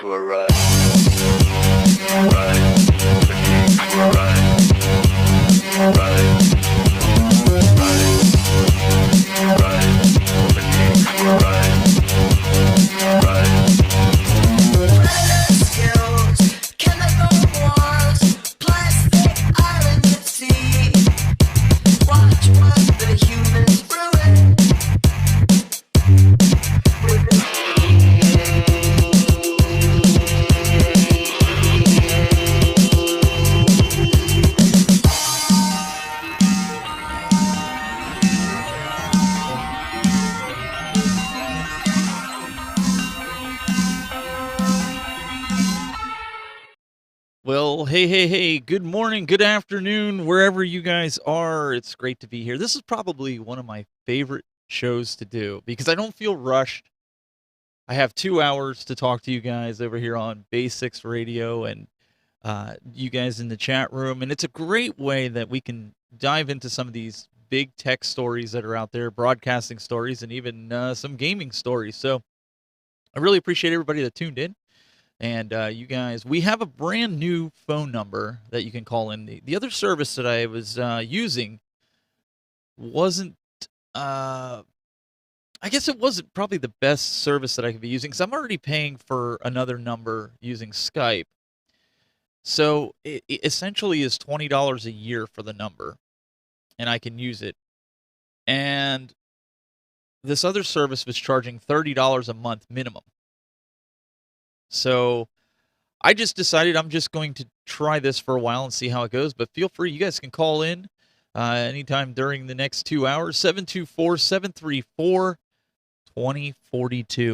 were right. Right. The geeks were right. Right. Right. Right. The geeks were right. Right. Predator skills, chemical wars, plastic islands at sea. Watch what the humans ruin with the Well, hey, good morning, good afternoon, wherever you guys are. It's great to be here. This is probably one of my favorite shows to do because I don't feel rushed. I have 2 hours to talk to you guys over here on Basics Radio and you guys in the chat room. And it's a great way that we can dive into some of these big tech stories that are out there, broadcasting stories, and even some gaming stories. So I really appreciate everybody that tuned in. And you guys, we have a brand new phone number that you can call in. The other service that I was using wasn't, I guess it wasn't probably the best service that I could be using because I'm already paying for another number using Skype. So it essentially is $20 a year for the number, and I can use it. And this other service was charging $30 a month minimum. So I just decided I'm just going to try this for a while and see how it goes. But feel free, you guys can call in anytime during the next 2 hours, 724-734-2042.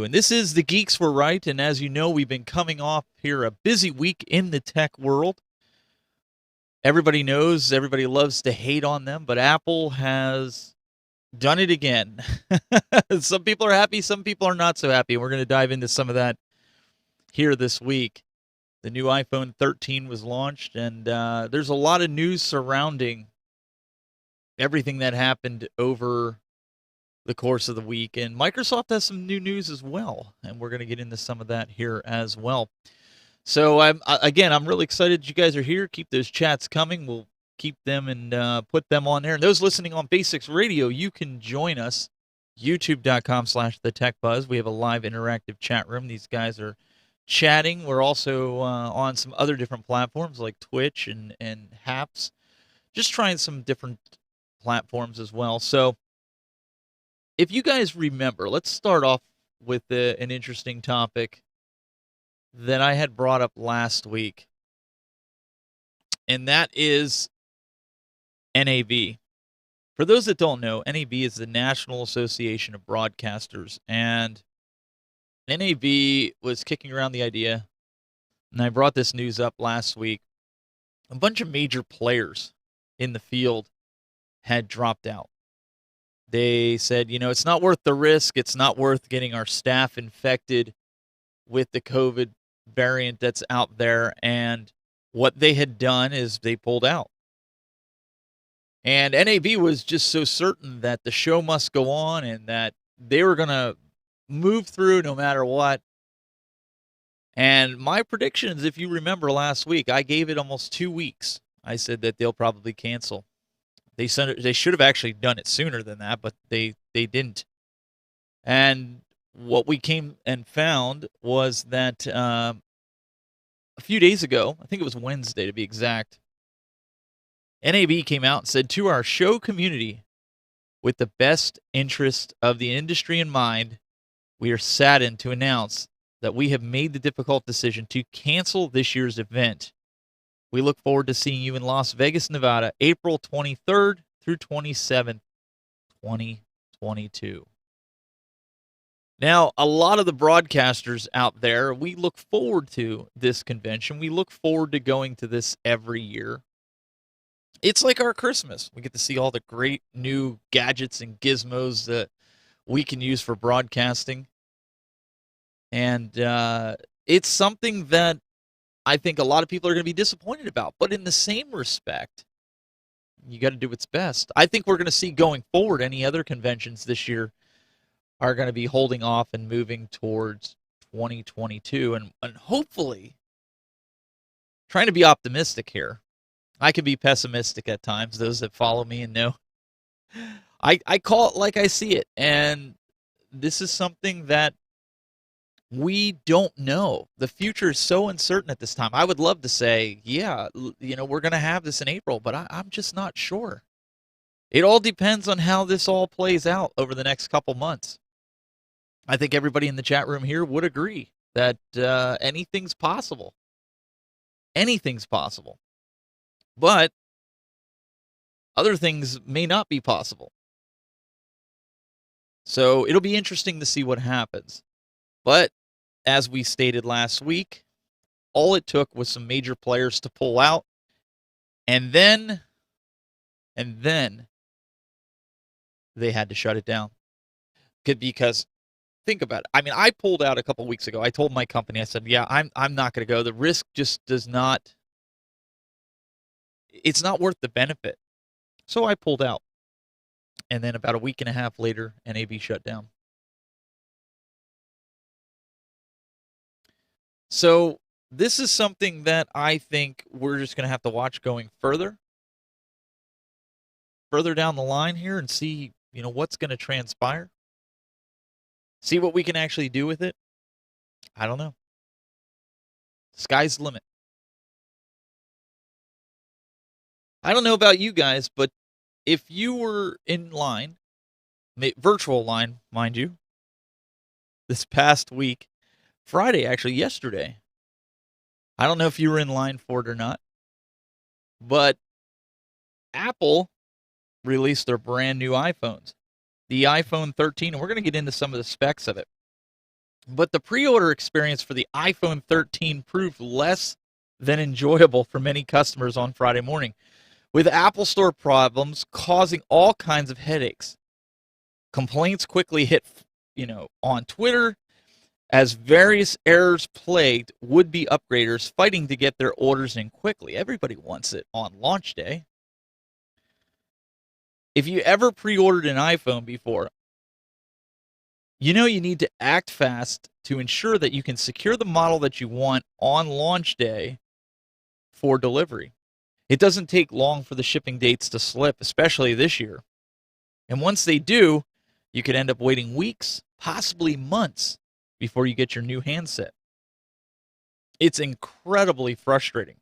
And this is The Geeks Were Right. And as you know, we've been coming off here a busy week in the tech world. Everybody knows, everybody loves to hate on them, but Apple has done it again. Some people are happy, some people are not so happy. We're going to dive into some of that here this week. The new iPhone 13 was launched, and there's a lot of news surrounding everything that happened over the course of the week. And Microsoft has some new news as well, and we're going to get into some of that here as well. So I'm really excited you guys are here. Keep those chats coming. We'll keep them and put them on there. And those listening on Basics Radio, you can join us, youtube.com/thetechbuzz. We have a live interactive chat room. These guys are chatting. We're also on some other different platforms like Twitch and Haps. Just trying some different platforms as well. So if you guys remember, let's start off with an interesting topic that I had brought up last week. And that is NAB. For those that don't know, NAB is the National Association of Broadcasters, and NAB was kicking around the idea, and I brought this news up last week. A bunch of major players in the field had dropped out. They said, it's not worth the risk. It's not worth getting our staff infected with the COVID variant that's out there. And what they had done is they pulled out. And NAB was just so certain that the show must go on and that they were going to move through no matter what. And my predictions, if you remember last week, I gave it almost 2 weeks. I said that they'll probably cancel. They should have actually done it sooner than that, but they didn't. And what we came and found was that a few days ago, I think it was Wednesday to be exact, NAB came out and said, to our show community, with the best interest of the industry in mind, we are saddened to announce that we have made the difficult decision to cancel this year's event. We look forward to seeing you in Las Vegas, Nevada, April 23rd through 27th, 2022. Now, a lot of the broadcasters out there, we look forward to this convention. We look forward to going to this every year. It's like our Christmas. We get to see all the great new gadgets and gizmos that we can use for broadcasting. And it's something that I think a lot of people are going to be disappointed about. But in the same respect, you got to do what's best. I think we're going to see going forward any other conventions this year are going to be holding off and moving towards 2022, and hopefully, trying to be optimistic here. I can be pessimistic at times. Those that follow me and know, I call it like I see it, and this is something that we don't know. The future is so uncertain at this time. I would love to say, yeah, we're going to have this in April, but I'm just not sure. It all depends on how this all plays out over the next couple months. I think everybody in the chat room here would agree that anything's possible. Anything's possible. But other things may not be possible. So it'll be interesting to see what happens. But as we stated last week, all it took was some major players to pull out, and then they had to shut it down. Because think about it. I mean, I pulled out a couple weeks ago. I told my company, I said, yeah, I'm not going to go. The risk just does not, it's not worth the benefit. So I pulled out. And then about a week and a half later, NAB shut down. So this is something that I think we're just going to have to watch going further down the line here and see, what's going to transpire. See what we can actually do with it. I don't know. Sky's the limit. I don't know about you guys, but if you were in line, virtual line, mind you, this past week, Friday, actually yesterday, I don't know if you were in line for it or not, but Apple released their brand new iPhones, the iPhone 13, and we're going to get into some of the specs of it. But the pre-order experience for the iPhone 13 proved less than enjoyable for many customers on Friday morning, with Apple Store problems causing all kinds of headaches. Complaints quickly hit, on Twitter as various errors plagued would-be upgraders fighting to get their orders in quickly. Everybody wants it on launch day. If you ever pre-ordered an iPhone before, you need to act fast to ensure that you can secure the model that you want on launch day for delivery. It doesn't take long for the shipping dates to slip, especially this year. And once they do, you could end up waiting weeks, possibly months, before you get your new handset. It's incredibly frustrating.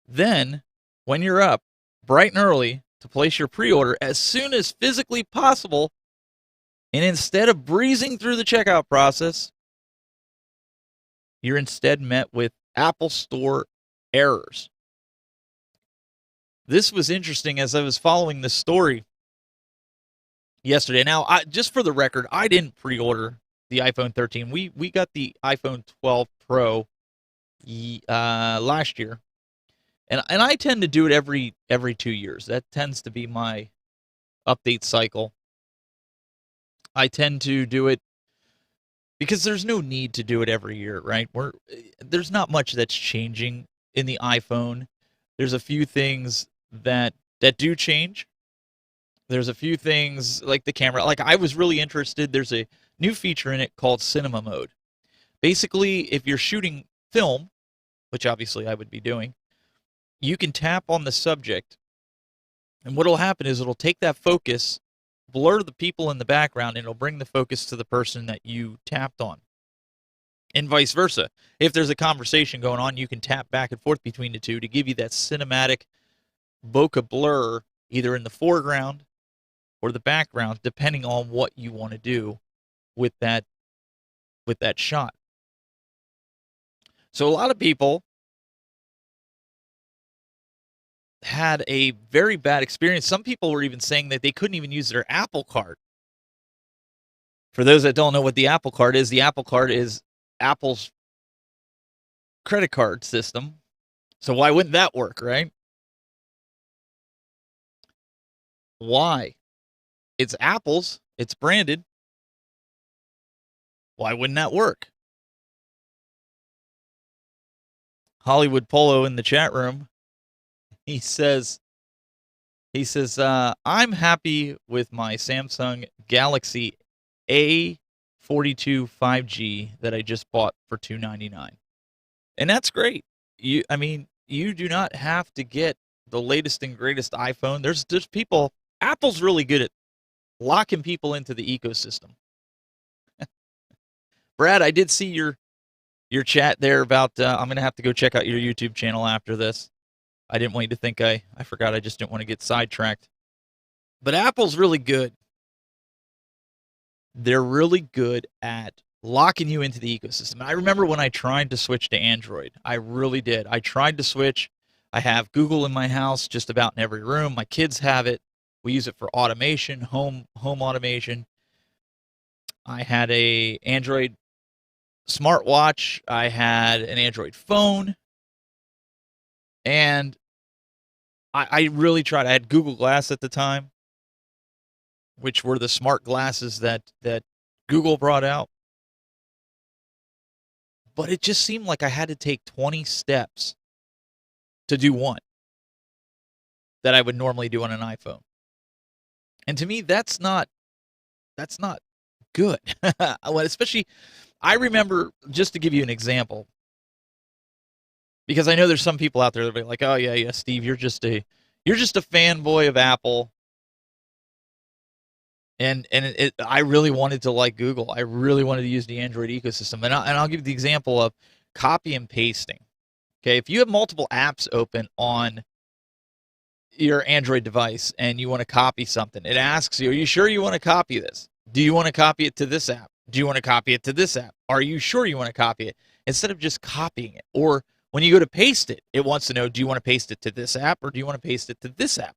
Then, when you're up bright and early to place your pre-order as soon as physically possible, and instead of breezing through the checkout process, you're instead met with Apple Store errors. This was interesting as I was following this story yesterday. Now, just for the record, I didn't pre-order the iPhone 13. We got the iPhone 12 Pro last year, and I tend to do it every 2 years. That tends to be my update cycle. I tend to do it because there's no need to do it every year, right? There's not much that's changing in the iPhone. There's a few things that do change. There's a few things like the camera. Like, I was really interested. There's a new feature in it called Cinema Mode. Basically, if you're shooting film, which obviously I would be doing, you can tap on the subject, and what will happen is it'll take that focus, blur the people in the background, and it'll bring the focus to the person that you tapped on. And vice versa. If there's a conversation going on, you can tap back and forth between the two to give you that cinematic bokeh blur, either in the foreground or the background, depending on what you want to do with that shot. So a lot of people had a very bad experience. Some people were even saying that they couldn't even use their Apple Card. For those that don't know what the Apple Card is Apple's credit card system. So why wouldn't that work, right? Why? It's Apple's. It's branded. Why wouldn't that work? Hollywood Polo in the chat room. He says, I'm happy with my Samsung Galaxy A 42 5G that I just bought for $299. And that's great. You do not have to get the latest and greatest iPhone. There's people, Apple's really good at locking people into the ecosystem. Brad, I did see your chat there about I'm going to have to go check out your YouTube channel after this. I didn't want you to think I forgot. I just didn't want to get sidetracked. But Apple's really good. They're really good at locking you into the ecosystem. I remember when I tried to switch to Android. I really did. I tried to switch. I have Google in my house just about in every room. My kids have it. We use it for automation, home automation. I had a Android smartwatch. I had an Android phone. And I really tried. I had Google Glass at the time, which were the smart glasses that Google brought out. But it just seemed like I had to take 20 steps to do one that I would normally do on an iPhone. And to me, that's not good. Especially, I remember, just to give you an example, because I know there's some people out there that are like, "Oh yeah, Steve, you're just a fanboy of Apple." And I really wanted to like Google. I really wanted to use the Android ecosystem. And I'll give you the example of copy and pasting. Okay, if you have multiple apps open on your Android device and you want to copy something, it asks you, are you sure you want to copy this? Do you want to copy it to this app? Do you want to copy it to this app? Are you sure you want to copy it? Instead of just copying it. Or when you go to paste it, it wants to know, do you want to paste it to this app or do you want to paste it to this app?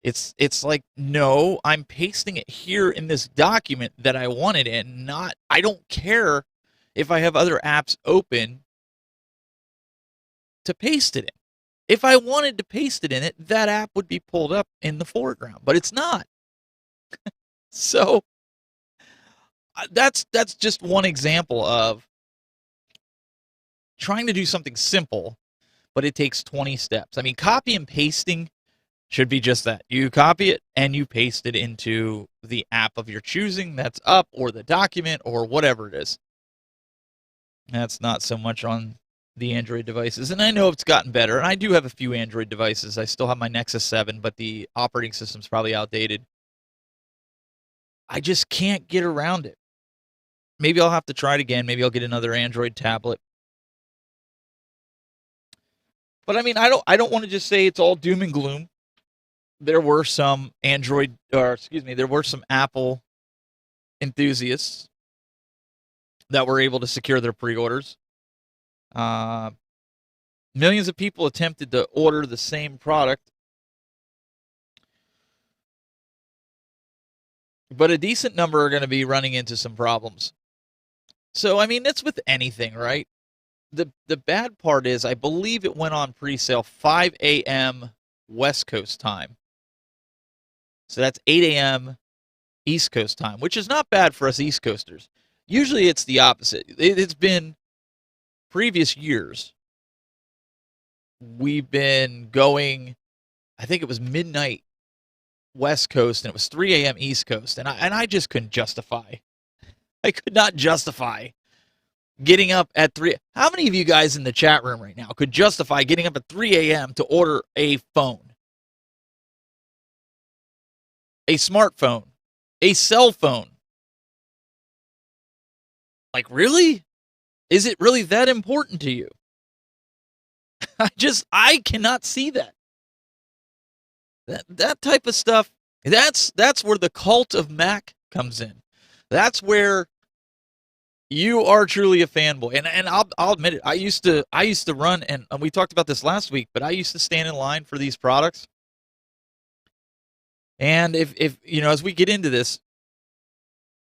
It's like, no, I'm pasting it here in this document that I wanted in. I don't care if I have other apps open to paste it in. If I wanted to paste it in it, that app would be pulled up in the foreground, but it's not. So that's just one example of trying to do something simple, but it takes 20 steps. I mean, copy and pasting should be just that. You copy it and you paste it into the app of your choosing that's up, or the document, or whatever it is. That's not so much on the Android devices. And I know it's gotten better, and I do have a few Android devices. I still have my Nexus 7, but the operating system's probably outdated. I just can't get around it. Maybe I'll have to try it again. Maybe I'll get another Android tablet. But I mean, I don't want to just say it's all doom and gloom. There were some there were some Apple enthusiasts that were able to secure their pre-orders. Millions of people attempted to order the same product, but a decent number are going to be running into some problems. So, I mean, that's with anything, right? The bad part is, I believe it went on pre-sale 5 a.m. West Coast time. So that's 8 a.m. East Coast time, which is not bad for us East Coasters. Usually it's the opposite. It's been previous years. We've been going, I think it was midnight West Coast, and it was 3 a.m. East Coast. And I just couldn't justify. I could not justify getting up at 3. How many of you guys in the chat room right now could justify getting up at 3 a.m. to order a phone? A smartphone, a cell phone. Like, really? Is it really that important to you? I cannot see that. That type of stuff, that's where the cult of Mac comes in. That's where you are truly a fanboy. And I'll admit it. I used to run, and we talked about this last week, but I used to stand in line for these products. And if you know, as we get into this,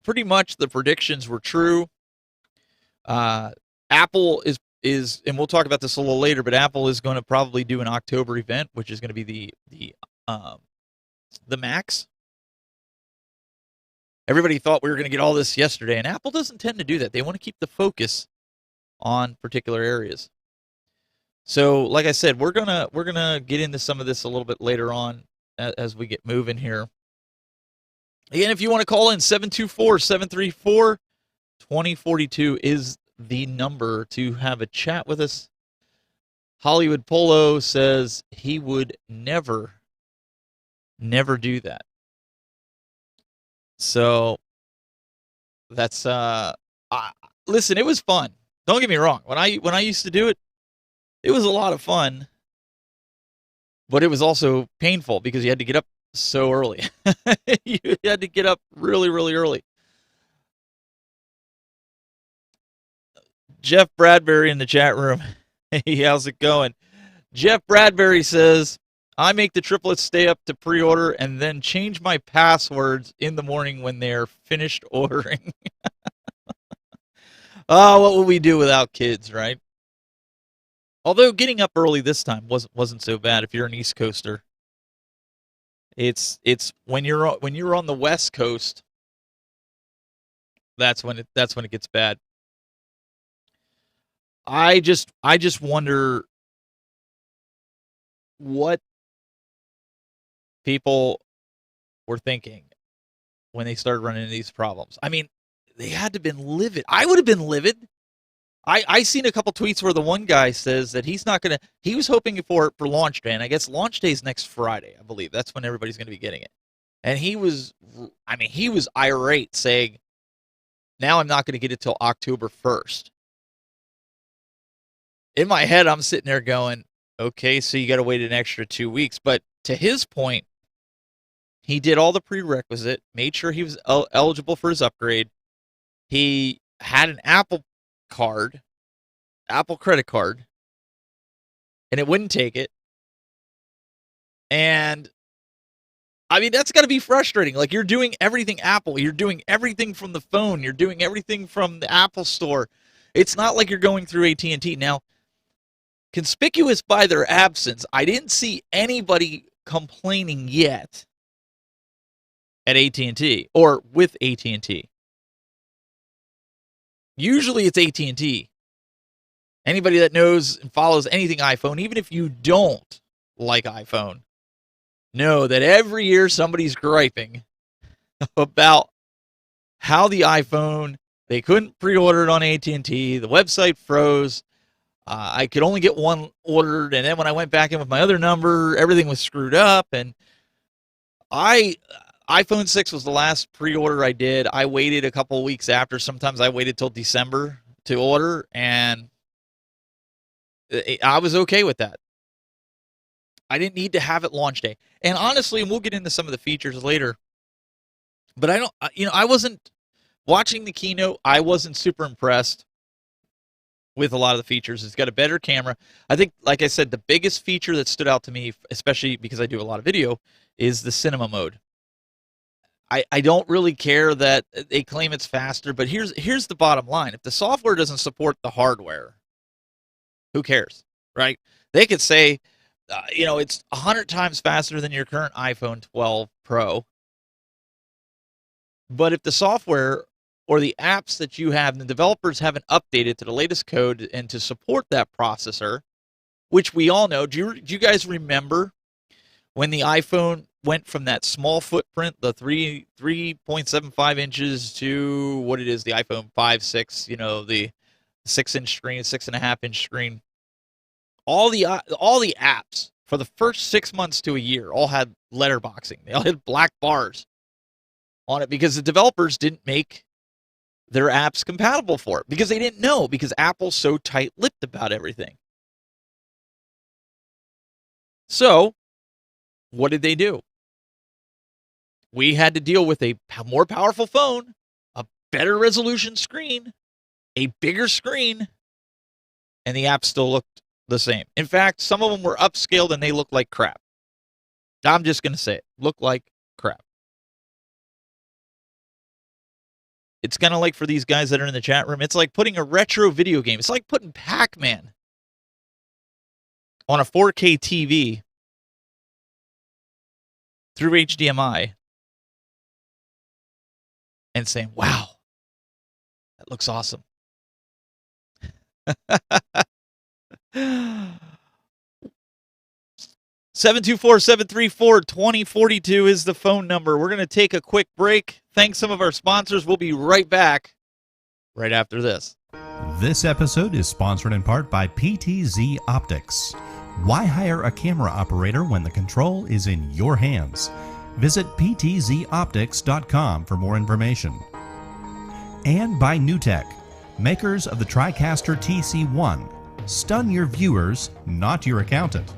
pretty much the predictions were true. Apple is, and we'll talk about this a little later, but Apple is going to probably do an October event, which is going to be the Macs. Everybody thought we were going to get all this yesterday, and Apple doesn't tend to do that. They want to keep the focus on particular areas. So, like I said, we're gonna get into some of this a little bit later on as we get moving here. Again, if you want to call in, 724-734-28 2042 is the number to have a chat with us. Hollywood Polo says he would never do that. So that's listen, it was fun. Don't get me wrong. When I used to do it, it was a lot of fun, but it was also painful because you had to get up so early. You had to get up really, really early. Jeff Bradbury in the chat room. Hey, how's it going? Jeff Bradbury says, I make the triplets stay up to pre-order and then change my passwords in the morning when they're finished ordering. Oh, what would we do without kids, right? Although getting up early this time wasn't so bad if you're an East Coaster. It's when you're on the West Coast, that's when it gets bad. I just wonder what people were thinking when they started running into these problems. I mean, they had to have been livid. I would have been livid. I seen a couple tweets where the one guy says that he was hoping for launch day, and I guess launch day is next Friday, I believe. That's when everybody's going to be getting it. And he was irate, saying, now I'm not going to get it till October 1st. In my head, I'm sitting there going, okay, so you got to wait an extra 2 weeks. But to his point, he did all the prerequisite, made sure he was eligible for his upgrade. He had an Apple credit card, and it wouldn't take it. And I mean, that's got to be frustrating. Like, you're doing everything Apple. You're doing everything from the phone. You're doing everything from the Apple store. It's not like you're going through AT&T. Now, conspicuous by their absence, I didn't see anybody complaining yet at AT&T or with AT&T. Usually it's AT&T. Anybody that knows and follows anything iPhone, even if you don't like iPhone, know that every year somebody's griping about how the iPhone, they couldn't pre-order it on AT&T, the website froze, I could only get one ordered, and then when I went back in with my other number, everything was screwed up, and iPhone 6 was the last pre-order I did. I waited a couple of weeks after. Sometimes I waited till December to order, and I was okay with that. I didn't need to have it launch day. And honestly, and we'll get into some of the features later, but I wasn't watching the keynote. I wasn't super impressed with a lot of the features. It's got a better camera. I think, like I said, the biggest feature that stood out to me, especially because I do a lot of video, is the cinema mode. I don't really care that they claim it's faster, but here's the bottom line. If the software doesn't support the hardware, who cares, right? They could say, it's 100 times faster than your current iPhone 12 Pro. But if the software or the apps that you have, the developers haven't updated to the latest code and to support that processor, which we all know. Do you guys remember when the iPhone went from that small footprint, the 3.75 inches, to what it is, the iPhone 5, 6, the 6-inch screen, 6.5-inch screen? All the apps for the first 6 months to a year all had letterboxing. They all had black bars on it because the developers didn't make their apps compatible for it because they didn't know, because Apple's so tight-lipped about everything. So what did they do? We had to deal with a more powerful phone, a better resolution screen, a bigger screen, and the apps still looked the same. In fact, some of them were upscaled and they looked like crap. I'm just going to say it. Look like crap. It's kind of like, for these guys that are in the chat room, it's like putting a retro video game. It's like putting Pac-Man on a 4K TV through HDMI and saying, wow, that looks awesome. 724-734-2042 is the phone number. We're going to take a quick break. Thanks some of our sponsors. We'll be right back right after this. This episode is sponsored in part by PTZ Optics. Why hire a camera operator when the control is in your hands? Visit ptzoptics.com for more information. And by NewTek, makers of the TriCaster TC1. Stun your viewers, not your accountant.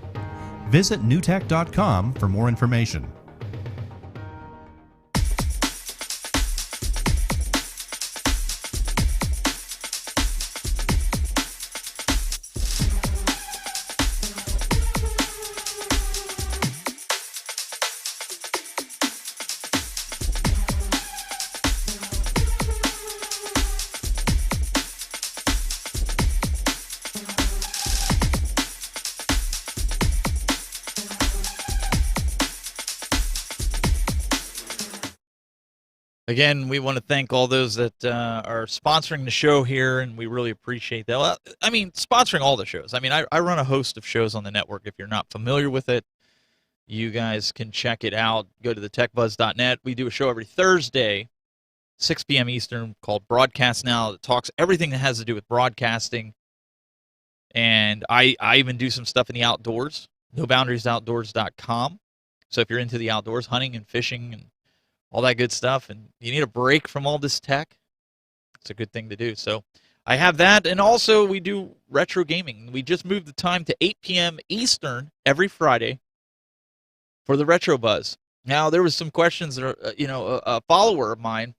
Visit newtek.com for more information. Again, we want to thank all those that are sponsoring the show here, and we really appreciate that. Well, I mean, sponsoring all the shows. I mean, I run a host of shows on the network. If you're not familiar with it, you guys can check it out. Go to thetechbuzz.net. We do a show every Thursday, 6 p.m. Eastern, called Broadcast Now, that talks everything that has to do with broadcasting. And I even do some stuff in the outdoors, noboundariesoutdoors.com. So if you're into the outdoors, hunting and fishing and all that good stuff, and you need a break from all this tech, it's a good thing to do. So I have that, and also we do retro gaming. We just moved the time to 8 p.m. Eastern every Friday for the Retro Buzz. Now, there was some questions that are, a follower of mine,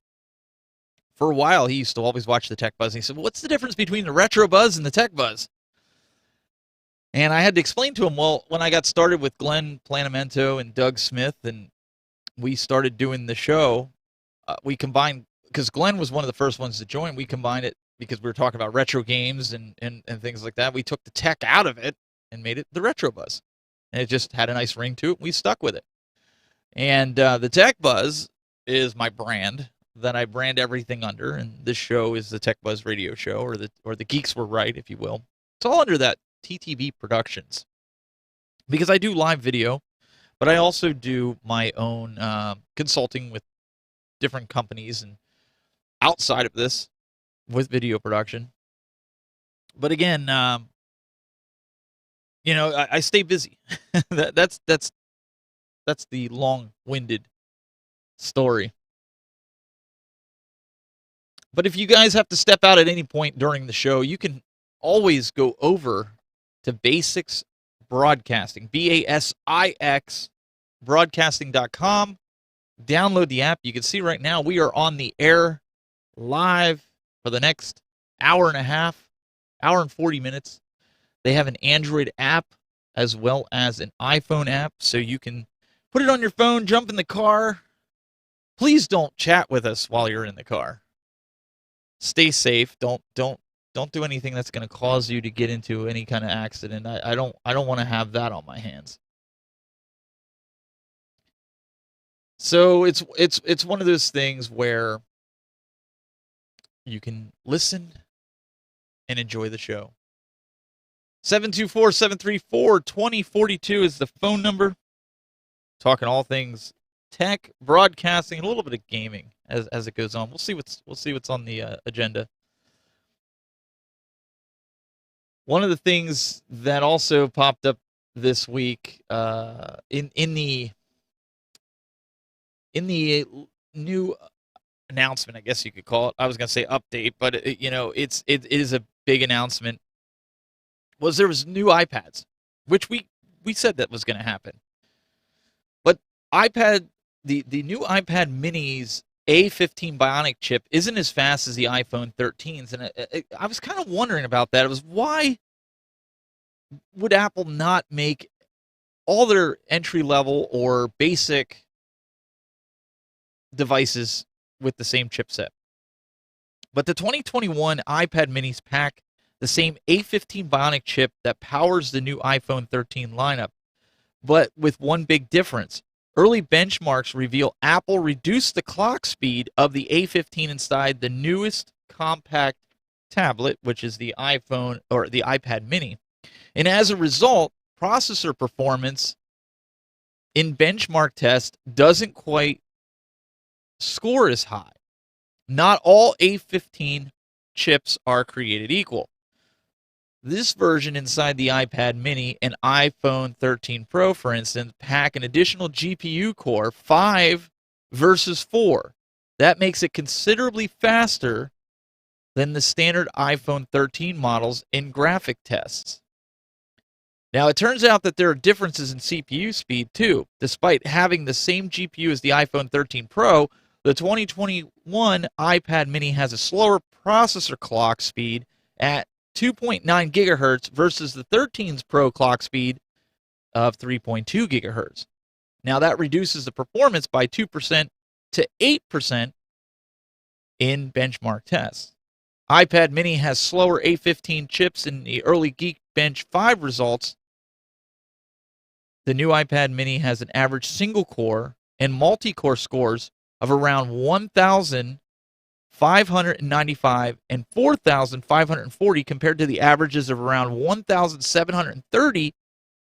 for a while, he used to always watch the Tech Buzz, and he said, what's the difference between the Retro Buzz and the Tech Buzz? And I had to explain to him, well, when I got started with Glenn Planamento and Doug Smith, and we started doing the show, we combined, because Glenn was one of the first ones to join, we combined it because we were talking about retro games and things like that. We took the tech out of it and made it the Retro Buzz. And it just had a nice ring to it. We stuck with it. And the Tech Buzz is my brand that I brand everything under, and this show is the Tech Buzz Radio Show, or the Geeks Were Right, if you will. It's all under that TTV Productions, because I do live video, but I also do my own consulting with different companies and outside of this with video production. But again, I stay busy. That's the long-winded story. But if you guys have to step out at any point during the show, you can always go over to Basics Broadcasting, BASIX, broadcasting.com. Download the app. You can see right now we are on the air live for the next hour and a half, hour and 40 minutes. They have an Android app as well as an iPhone app, so you can put it on your phone, jump in the car. Please don't chat with us while you're in the car. Stay safe. Don't do anything that's going to cause you to get into any kind of accident. I don't want to have that on my hands. So it's one of those things where you can listen and enjoy the show. 724-734-2042 is the phone number. Talking all things tech, broadcasting, and a little bit of gaming as it goes on. We'll see what's on the agenda. One of the things that also popped up this week in the new announcement, I guess you could call it. I was going to say update, but it is a big announcement. There was new iPads, which we said that was going to happen. But the new iPad Mini's A15 Bionic chip isn't as fast as the iPhone 13s, and I was kind of wondering about that. It was, why would Apple not make all their entry-level or basic devices with the same chipset? But the 2021 iPad Minis pack the same A15 Bionic chip that powers the new iPhone 13 lineup, but with one big difference. Early benchmarks reveal Apple reduced the clock speed of the A15 inside the newest compact tablet, which is the iPhone or the iPad Mini. And as a result, processor performance in benchmark tests doesn't quite score as high. Not all A15 chips are created equal. This version inside the iPad mini and iPhone 13 Pro, for instance, pack an additional GPU core, 5 versus 4. That makes it considerably faster than the standard iPhone 13 models in graphic tests. Now, it turns out that there are differences in CPU speed, too. Despite having the same GPU as the iPhone 13 Pro, the 2021 iPad mini has a slower processor clock speed at 2.9 gigahertz versus the 13's Pro clock speed of 3.2 gigahertz. Now, that reduces the performance by 2% to 8% in benchmark tests. iPad mini has slower A15 chips in the early Geekbench 5 results. The new iPad mini has an average single-core and multi-core scores of around 1,595 and 4,540 compared to the averages of around 1,730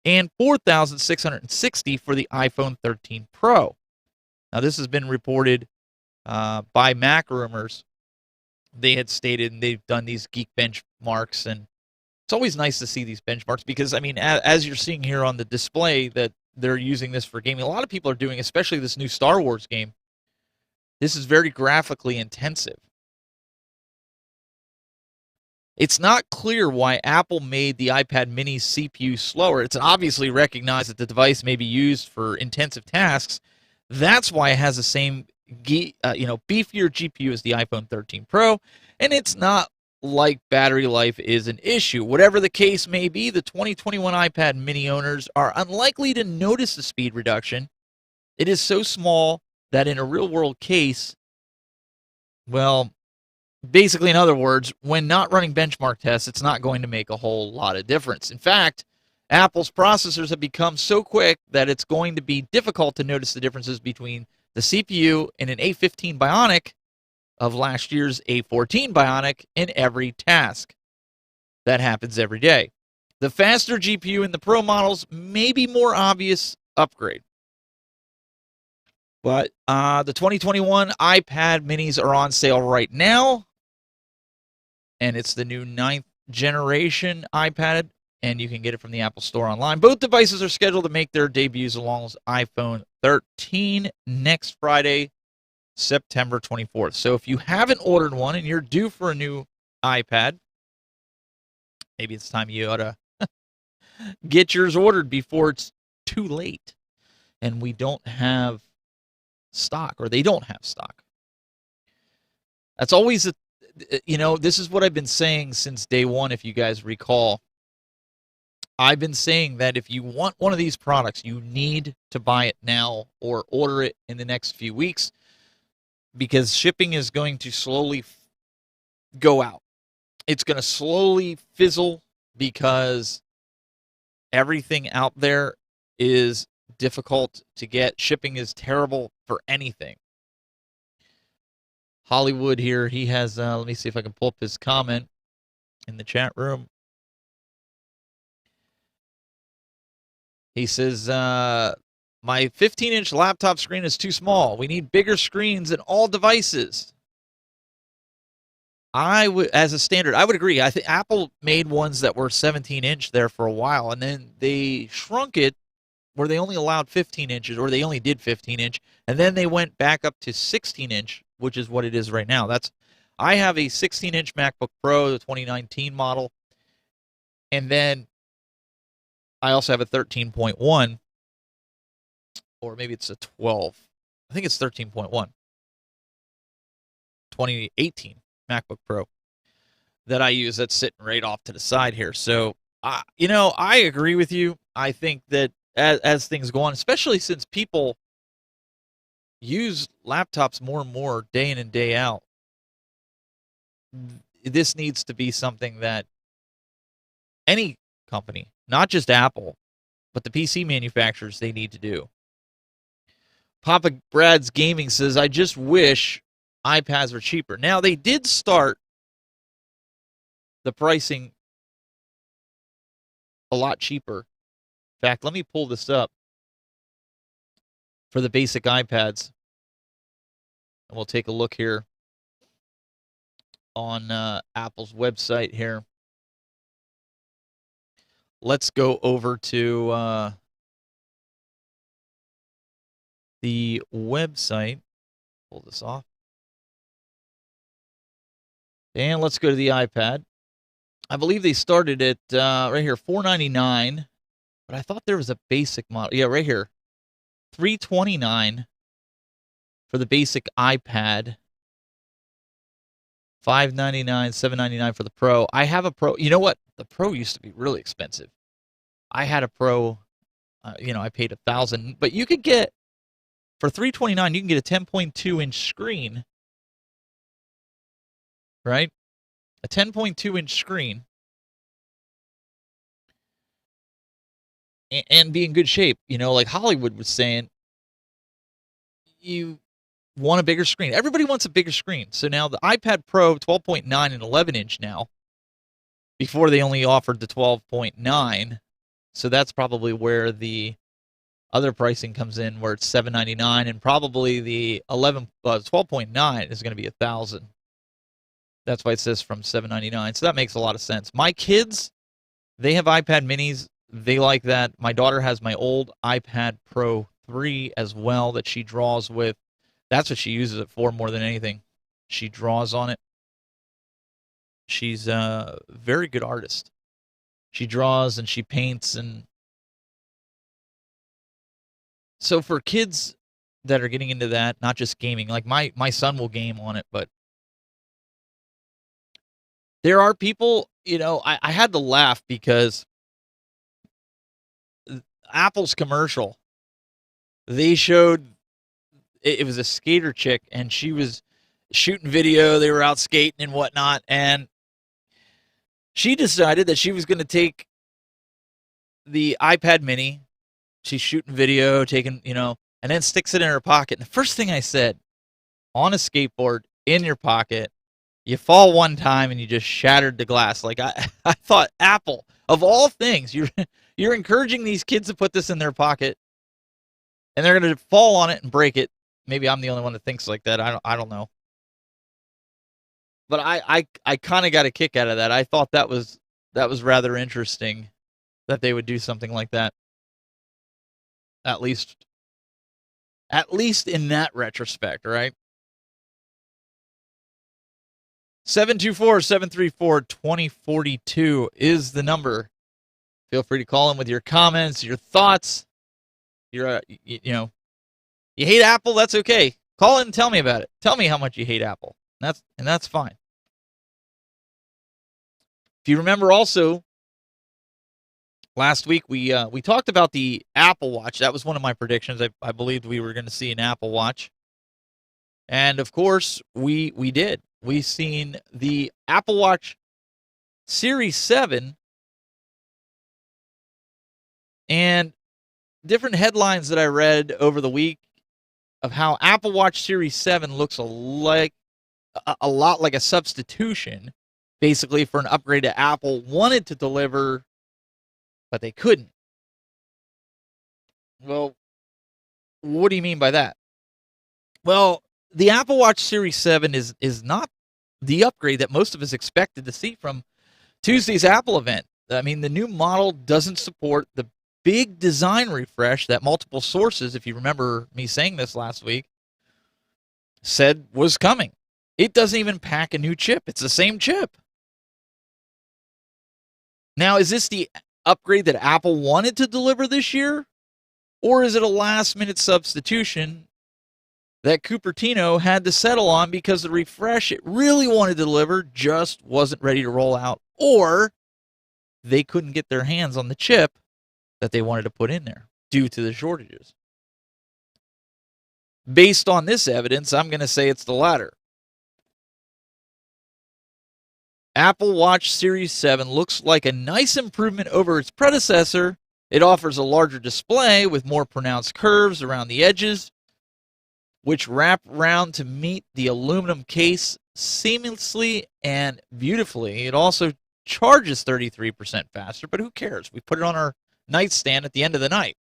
and 4,660 for the iPhone 13 Pro. Now, this has been reported by Mac Rumors. They had stated, and they've done these Geekbench marks, and it's always nice to see these benchmarks because, I mean, as you're seeing here on the display that they're using this for gaming, a lot of people are doing, especially this new Star Wars game. This is very graphically intensive. It's not clear why Apple made the iPad mini CPU slower. It's obviously recognized that the device may be used for intensive tasks. That's why it has the same beefier GPU as the iPhone 13 Pro, and it's not like battery life is an issue. Whatever the case may be, the 2021 iPad mini owners are unlikely to notice the speed reduction. It is so small that in a real-world case, well, basically, in other words, when not running benchmark tests, it's not going to make a whole lot of difference. In fact, Apple's processors have become so quick that it's going to be difficult to notice the differences between the CPU and an A15 Bionic of last year's A14 Bionic in every task. That happens every day. The faster GPU in the Pro models may be more obvious upgrade. But the 2021 iPad minis are on sale right now. And it's the new 9th generation iPad, and you can get it from the Apple Store online. Both devices are scheduled to make their debuts along with iPhone 13 next Friday, September 24th. So if you haven't ordered one and you're due for a new iPad, maybe it's time you ought to get yours ordered before it's too late and we don't have stock, or they don't have stock. That's always this is what I've been saying since day one, if you guys recall. I've been saying that if you want one of these products, you need to buy it now or order it in the next few weeks, because shipping is going to slowly go out. It's going to slowly fizzle because everything out there is difficult to get. Shipping is terrible for anything. Hollywood here, he has, let me see if I can pull up his comment in the chat room. He says, my 15-inch laptop screen is too small. We need bigger screens in all devices. As a standard, I would agree. I think Apple made ones that were 17-inch there for a while, and then they shrunk it where they only allowed 15 inches, or they only did 15-inch, and then they went back up to 16-inch, which is what it is right now. I have a 16-inch MacBook Pro, the 2019 model, and then I also have a 13.1, or maybe it's a 12. I think it's 13.1. 2018 MacBook Pro that I use, that's sitting right off to the side here. So, I agree with you. I think that as things go on, especially since people use laptops more and more day in and day out, this needs to be something that any company, not just Apple, but the PC manufacturers, they need to do. Papa Brad's Gaming says, I just wish iPads were cheaper. Now, they did start the pricing a lot cheaper. In fact, let me pull this up for the basic iPads, and we'll take a look here. on Apple's website here. Let's go over to the website. Pull this off. And let's go to the iPad. I believe they started at right here, $499. But I thought there was a basic model. Yeah, right here. $329 for the basic iPad. $599, $799 for the Pro. I have a Pro. You know what? The Pro used to be really expensive. I had a Pro. I paid $1,000, but you could get for $329. You can get a 10.2-inch screen, right? A 10.2-inch screen, and be in good shape. Like Hollywood was saying, you want a bigger screen. Everybody wants a bigger screen. So now the iPad Pro 12.9 and 11-inch now. Before they only offered the 12.9. So that's probably where the other pricing comes in, where it's $799, and probably the 12.9 is going to be $1,000. That's why it says from $799. So that makes a lot of sense. My kids, they have iPad minis. They like that. My daughter has my old iPad Pro 3 as well that she draws with. That's what she uses it for more than anything. She draws on it. She's a very good artist. She draws and she paints. And so for kids that are getting into that, not just gaming, like my son will game on it, but there are people, I had to laugh because Apple's commercial, they showed, it was a skater chick, and she was shooting video. They were out skating and whatnot, and she decided that she was going to take the iPad mini. She's shooting video, taking, and then sticks it in her pocket. And the first thing I said, on a skateboard, in your pocket, you fall one time and you just shattered the glass. Like I thought, Apple, of all things, you're encouraging these kids to put this in their pocket, and they're going to fall on it and break it. Maybe I'm the only one that thinks like that. I don't know. But I kind of got a kick out of that. I thought that was rather interesting that they would do something like that. At least in that retrospect, right? 724-734-2042 is the number. Feel free to call in with your comments, your thoughts. You hate Apple, that's okay. Call in and tell me about it. Tell me how much you hate Apple. That's fine. If you remember also, last week we talked about the Apple Watch. That was one of my predictions. I believed we were going to see an Apple Watch. And of course, we did. We seen the Apple Watch Series 7, and different headlines that I read over the week of how Apple Watch Series 7 looks a lot like a substitution, basically, for an upgrade that Apple wanted to deliver, but they couldn't. Well, what do you mean by that? Well, the Apple Watch Series 7 is not the upgrade that most of us expected to see from Tuesday's Apple event. I mean, the new model doesn't support the big design refresh that multiple sources, if you remember me saying this last week, said was coming. It doesn't even pack a new chip. It's the same chip. Now, is this the upgrade that Apple wanted to deliver this year? Or is it a last-minute substitution that Cupertino had to settle on because the refresh it really wanted to deliver just wasn't ready to roll out, or they couldn't get their hands on the chip that they wanted to put in there due to the shortages? Based on this evidence, I'm going to say it's the latter. Apple Watch Series 7 looks like a nice improvement over its predecessor. It offers a larger display with more pronounced curves around the edges, which wrap around to meet the aluminum case seamlessly and beautifully. It also charges 33% faster, but who cares? We put it on our nightstand at the end of the night.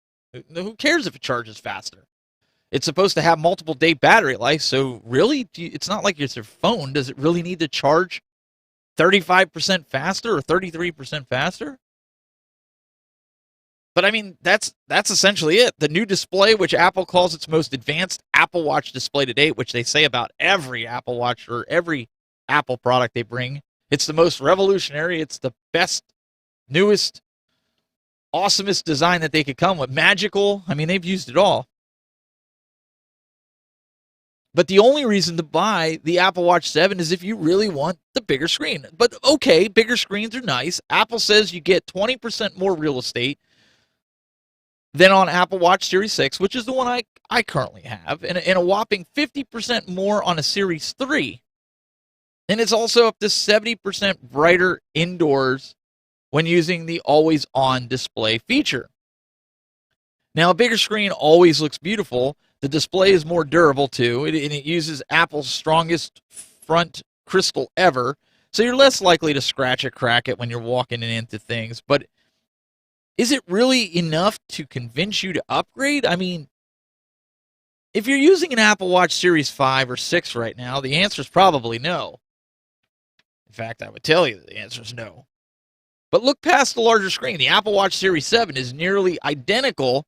Who cares if it charges faster? It's supposed to have multiple day battery life, so really, it's not like it's your phone. Does it really need to charge 35% faster or 33% faster. But I mean, that's essentially it. The new display, which Apple calls its most advanced Apple Watch display to date, which they say about every Apple Watch or every Apple product they bring. It's the most revolutionary. It's the best, newest, awesomest design that they could come with. Magical. I mean, they've used it all. But the only reason to buy the Apple Watch 7 is if you really want the bigger screen. But okay, bigger screens are nice. Apple says you get 20% more real estate than on Apple Watch Series 6, which is the one I currently have, and a whopping 50% more on a Series 3. And it's also up to 70% brighter indoors when using the always-on display feature. Now, a bigger screen always looks beautiful. The display is more durable, too, and it uses Apple's strongest front crystal ever, so you're less likely to scratch or crack it when you're walking into things. But is it really enough to convince you to upgrade? I mean, if you're using an Apple Watch Series 5 or 6 right now, the answer is probably no. In fact, I would tell you that the answer is no. But look past the larger screen. The Apple Watch Series 7 is nearly identical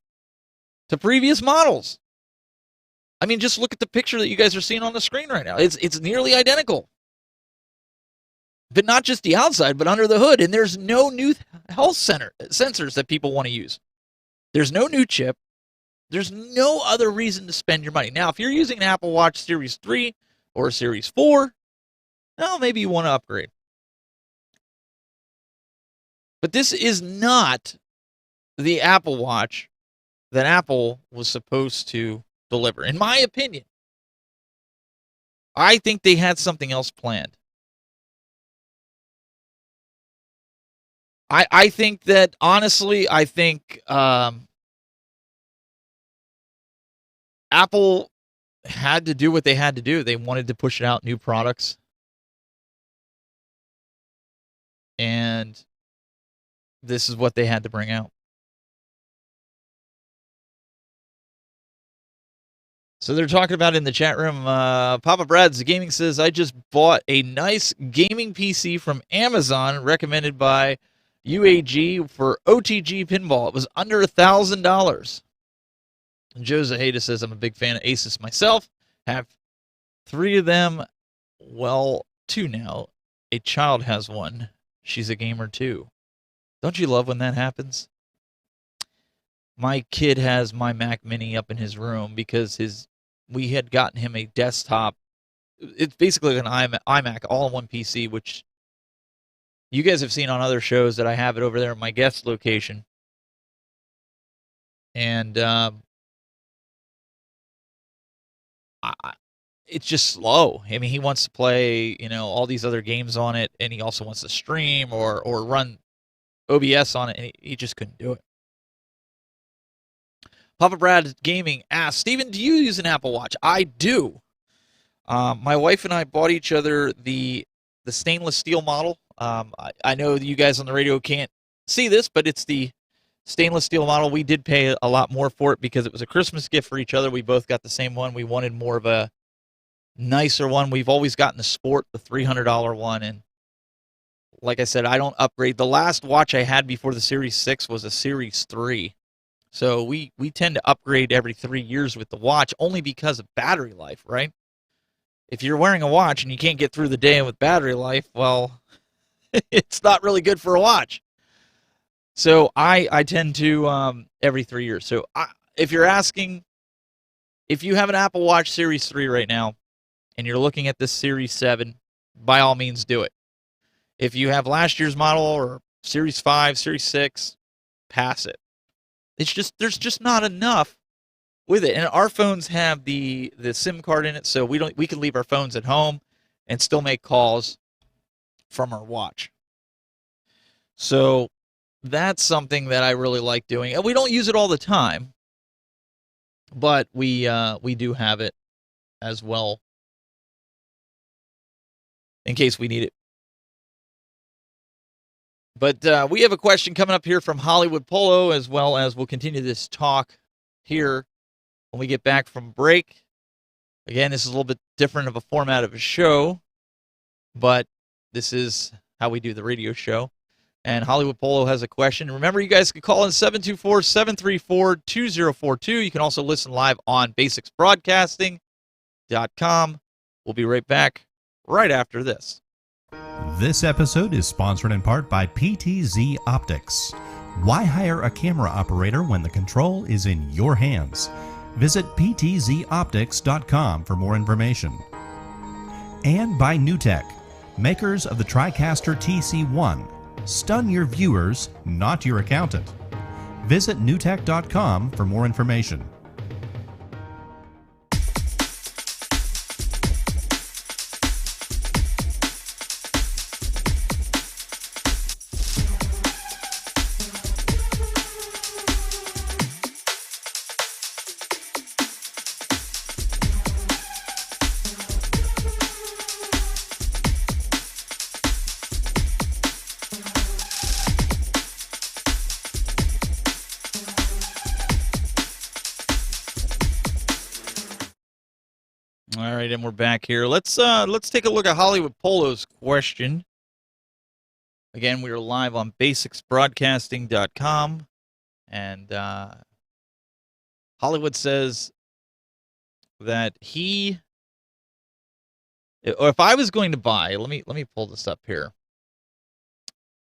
to previous models. I mean, just look at the picture that you guys are seeing on the screen right now. It's nearly identical. But not just the outside, but under the hood. And there's no new health sensors that people want to use. There's no new chip. There's no other reason to spend your money. Now, if you're using an Apple Watch Series 3 or a Series 4, well, maybe you want to upgrade. But this is not the Apple Watch that Apple was supposed to deliver. In my opinion, I think they had something else planned. I think that, honestly, Apple had to do what they had to do. They wanted to push out new products. And this is what they had to bring out. So they're talking about in the chat room, Papa Brad's Gaming says, I just bought a nice gaming PC from Amazon, recommended by UAG for OTG pinball. It was under $1,000. Joe Zaheda says, I'm a big fan of Asus myself. Have 3 of them. Well, 2 now. A child has 1. She's a gamer too. Don't you love when that happens? My kid has my Mac Mini up in his room because we had gotten him a desktop. It's basically an iMac all-in-one PC, which you guys have seen on other shows that I have it over there at my guest location. And it's just slow. I mean, he wants to play, all these other games on it, and he also wants to stream or run OBS on it, and he just couldn't do it. Papa Brad Gaming asks, Steven, do you use an Apple Watch? I do. My wife and I bought each other the stainless steel model. I know you guys on the radio can't see this, but it's the stainless steel model. We did pay a lot more for it because it was a Christmas gift for each other. We both got the same one. We wanted more of a nicer one. We've always gotten the Sport, the $300 one, and like I said, I don't upgrade. The last watch I had before the Series 6 was a Series 3. So we tend to upgrade every 3 years with the watch only because of battery life, right? If you're wearing a watch and you can't get through the day with battery life, well, it's not really good for a watch. So I tend to every 3 years. So if you're asking, if you have an Apple Watch Series 3 right now and you're looking at this Series 7, by all means do it. If you have last year's model or Series 5, Series 6, pass it. It's just, there's just not enough with it. And our phones have the SIM card in it, so we can leave our phones at home and still make calls from our watch. So that's something that I really like doing. And we don't use it all the time, but we do have it as well in case we need it. But we have a question coming up here from Hollywood Polo, as well as we'll continue this talk here when we get back from break. Again, this is a little bit different of a format of a show, but This is how we do the radio show. And Hollywood Polo has a question. Remember, you guys can call in 724-734-2042. You can also listen live on basicsbroadcasting.com. We'll be right back right after this. This episode is sponsored in part by PTZ Optics. Why hire a camera operator when the control is in your hands? Visit ptzoptics.com for more information. And by NewTek, makers of the TriCaster TC1. Stun your viewers, not your accountant. Visit newtek.com for more information. All right, and we're back here. Let's take a look at Hollywood Polo's question. Again, we are live on basicsbroadcasting.com, and Hollywood says that if I was going to buy, let me pull this up here.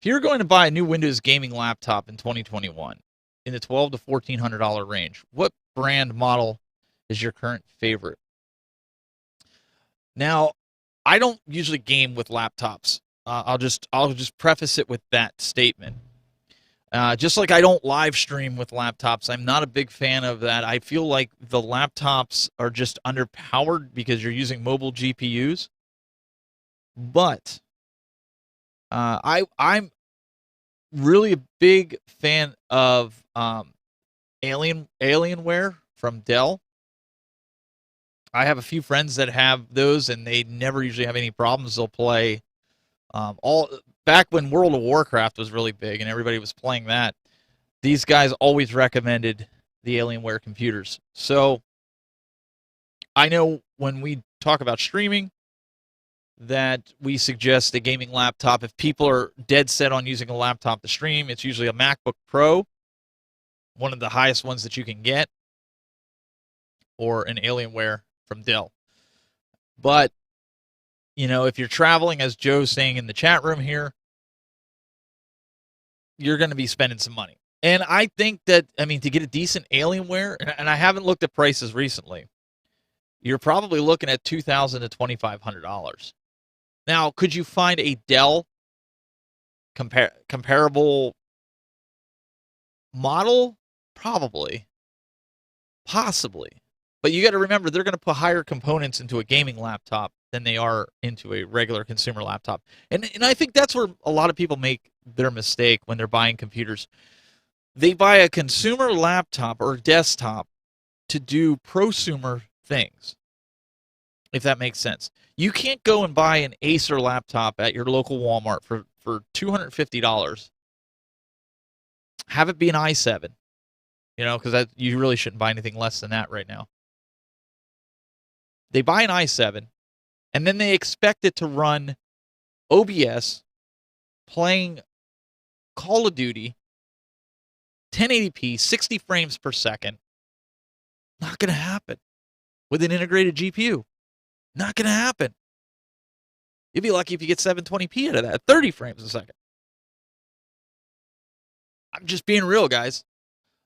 If you're going to buy a new Windows gaming laptop in 2021 in the $1,200 to $1,400 range, what brand model is your current favorite? Now, I don't usually game with laptops. I'll just preface it with that statement. Just like I don't live stream with laptops, I'm not a big fan of that. I feel like the laptops are just underpowered because you're using mobile GPUs. But I'm really a big fan of Alienware from Dell. I have a few friends that have those, and they never usually have any problems. They'll play all back when World of Warcraft was really big and everybody was playing that. These guys always recommended the Alienware computers. So I know when we talk about streaming that we suggest a gaming laptop. If people are dead set on using a laptop to stream, it's usually a MacBook Pro, one of the highest ones that you can get, or an Alienware from Dell. But, if you're traveling, as Joe's saying in the chat room here, you're going to be spending some money. And I think that, to get a decent Alienware, and I haven't looked at prices recently, you're probably looking at $2,000 to $2,500. Now, could you find a Dell comparable model? Probably. Possibly. But you got to remember, they're going to put higher components into a gaming laptop than they are into a regular consumer laptop. And I think that's where a lot of people make their mistake when they're buying computers. They buy a consumer laptop or desktop to do prosumer things, if that makes sense. You can't go and buy an Acer laptop at your local Walmart for $250. Have it be an i7, because you really shouldn't buy anything less than that right now. They buy an i7, and then they expect it to run OBS, playing Call of Duty, 1080p, 60 frames per second. Not going to happen with an integrated GPU. Not going to happen. You'd be lucky if you get 720p out of that, 30 frames a second. I'm just being real, guys.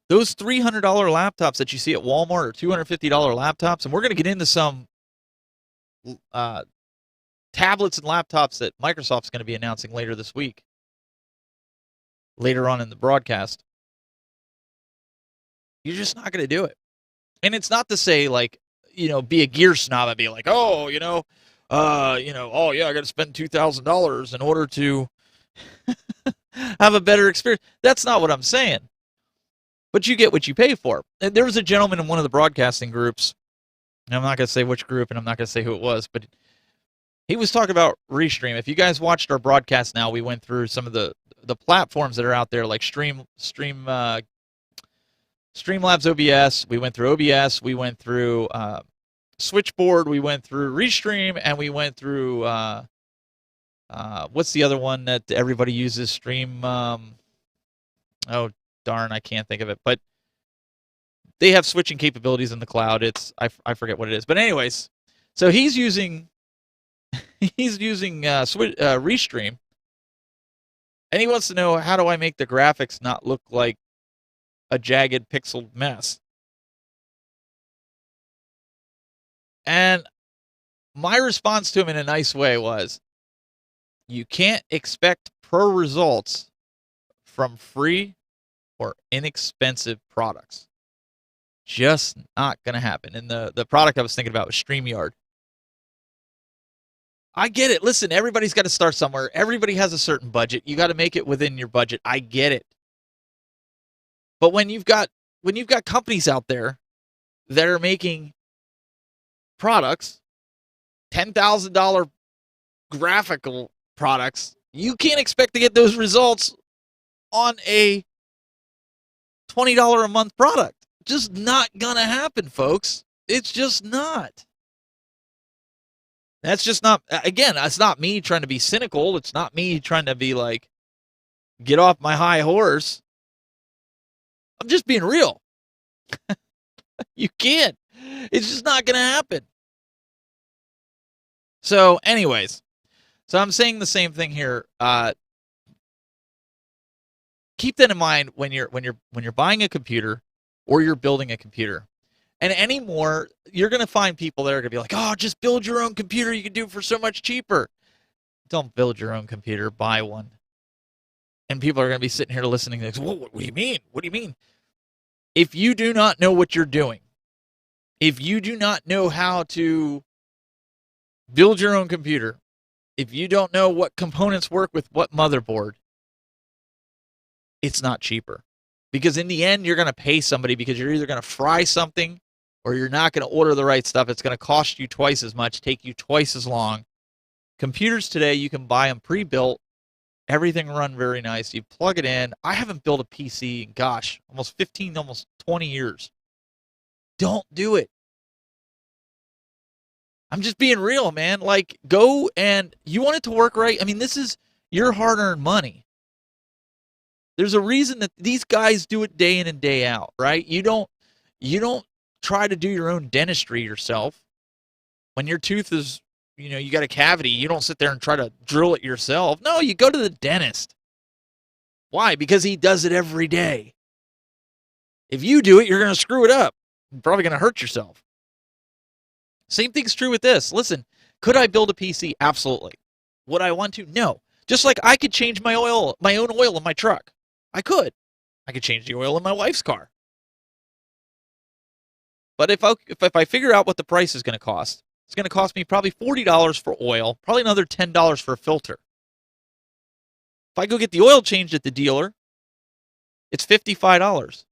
Those $300 laptops that you see at Walmart or $250 laptops, and we're going to get into some tablets and laptops that Microsoft's going to be announcing later this week, later on in the broadcast. You're just not going to do it. And it's not to say, be a gear snob and be like, oh, yeah, I got to spend $2,000 in order to have a better experience. That's not what I'm saying. But you get what you pay for. And there was a gentleman in one of the broadcasting groups, and I'm not going to say which group, and I'm not going to say who it was, but he was talking about Restream. If you guys watched our broadcast now, we went through some of the platforms that are out there, like Streamlabs OBS. We went through OBS. We went through Switchboard. We went through Restream, and we went through What's the other one that everybody uses? Stream. Oh darn, I can't think of it. But they have switching capabilities in the cloud. I forget what it is. But anyways, so he's using Restream, and he wants to know, how do I make the graphics not look like a jagged pixeled mess? And my response to him in a nice way was, you can't expect pro results from free or inexpensive products. Just not going to happen. And the product I was thinking about was StreamYard. I get it. Listen, everybody's got to start somewhere. Everybody has a certain budget. You got to make it within your budget. I get it. But when you've got companies out there that are making products, $10,000 graphical products, you can't expect to get those results on a $20 a month product. Just not gonna happen, folks. It's just not. That's just not, again, it's not me trying to be cynical. It's not me trying to be like, get off my high horse. I'm just being real. You can't. It's just not going to happen. So anyways, so I'm saying the same thing here. Keep that in mind when you're buying a computer or you're building a computer. And anymore, you're going to find people that are going to be like, oh, just build your own computer. You can do it for so much cheaper. Don't build your own computer. Buy one. And people are going to be sitting here listening to this. What do you mean? What do you mean? If you do not know what you're doing, if you do not know how to build your own computer, if you don't know what components work with what motherboard, it's not cheaper. Because in the end, you're going to pay somebody because you're either going to fry something or you're not going to order the right stuff. It's going to cost you twice as much, take you twice as long. Computers today, you can buy them pre-built. Everything run very nice. You plug it in. I haven't built a PC in, gosh, almost 15, almost 20 years. Don't do it. I'm just being real, man. Like, go and you want it to work right. I mean, this is your hard-earned money. There's a reason that these guys do it day in and day out, right? You don't try to do your own dentistry yourself. When your tooth is, you got a cavity, you don't sit there and try to drill it yourself. No, you go to the dentist. Why? Because he does it every day. If you do it, you're going to screw it up. You're probably going to hurt yourself. Same thing's true with this. Listen, could I build a PC? Absolutely. Would I want to? No. Just like I could change my own oil in my truck. I could change the oil in my wife's car. But if I figure out what the price is going to cost, it's going to cost me probably $40 for oil, probably another $10 for a filter. If I go get the oil changed at the dealer, it's $55.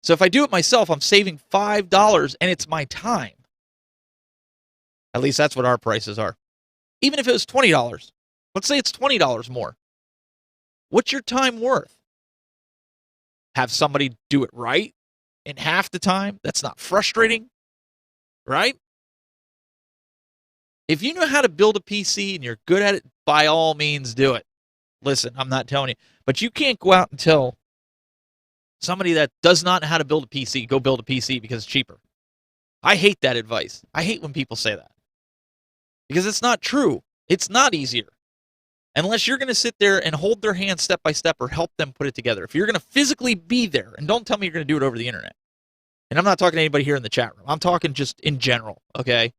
So if I do it myself, I'm saving $5, and it's my time. At least that's what our prices are. Even if it was $20, let's say it's $20 more. What's your time worth? Have somebody do it right in half the time? That's not frustrating, right? If you know how to build a PC and you're good at it, by all means do it. Listen, I'm not telling you, but you can't go out and tell somebody that does not know how to build a PC, go build a PC because it's cheaper. I hate that advice. I hate when people say that. Because it's not true. It's not easier. Unless you're going to sit there and hold their hand step by step or help them put it together. If you're going to physically be there, and don't tell me you're going to do it over the internet. And I'm not talking to anybody here in the chat room. I'm talking just in general, okay?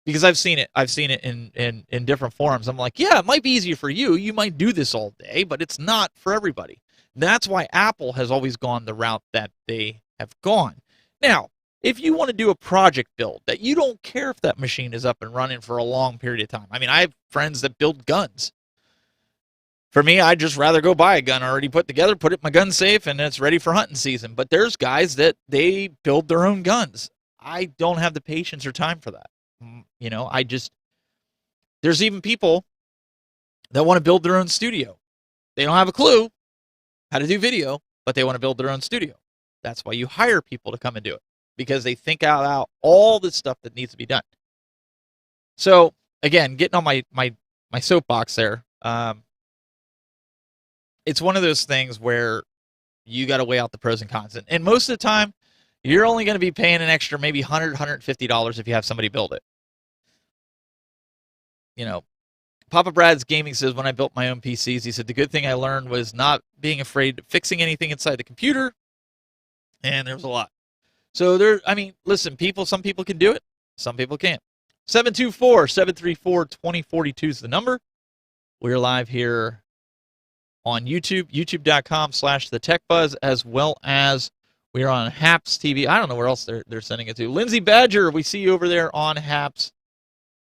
Because I've seen it. I've seen it in different forums. I'm like, yeah, it might be easier for you. You might do this all day, but it's not for everybody. That's why Apple has always gone the route that they have gone. Now, if you want to do a project build that you don't care if that machine is up and running for a long period of time. I mean, I have friends that build guns. For me, I'd just rather go buy a gun already put together, put it in my gun safe, and it's ready for hunting season. But there's guys that they build their own guns. I don't have the patience or time for that. There's even people that want to build their own studio. They don't have a clue how to do video, but they want to build their own studio. That's why you hire people to come and do it, because they think out all the stuff that needs to be done. So, again, getting on my soapbox there. It's one of those things where you got to weigh out the pros and cons. And most of the time, you're only going to be paying an extra maybe $100, $150 if you have somebody build it. You know, Papa Brad's Gaming says, when I built my own PCs, he said, the good thing I learned was not being afraid of fixing anything inside the computer. And there was a lot. So listen, some people can do it. Some people can't. 724-734-2042 is the number. We're live here on YouTube, youtube.com/thetechbuzz, as well as we are on Haps TV. I don't know where else they're sending it to. Lindsay Badger, we see you over there on Haps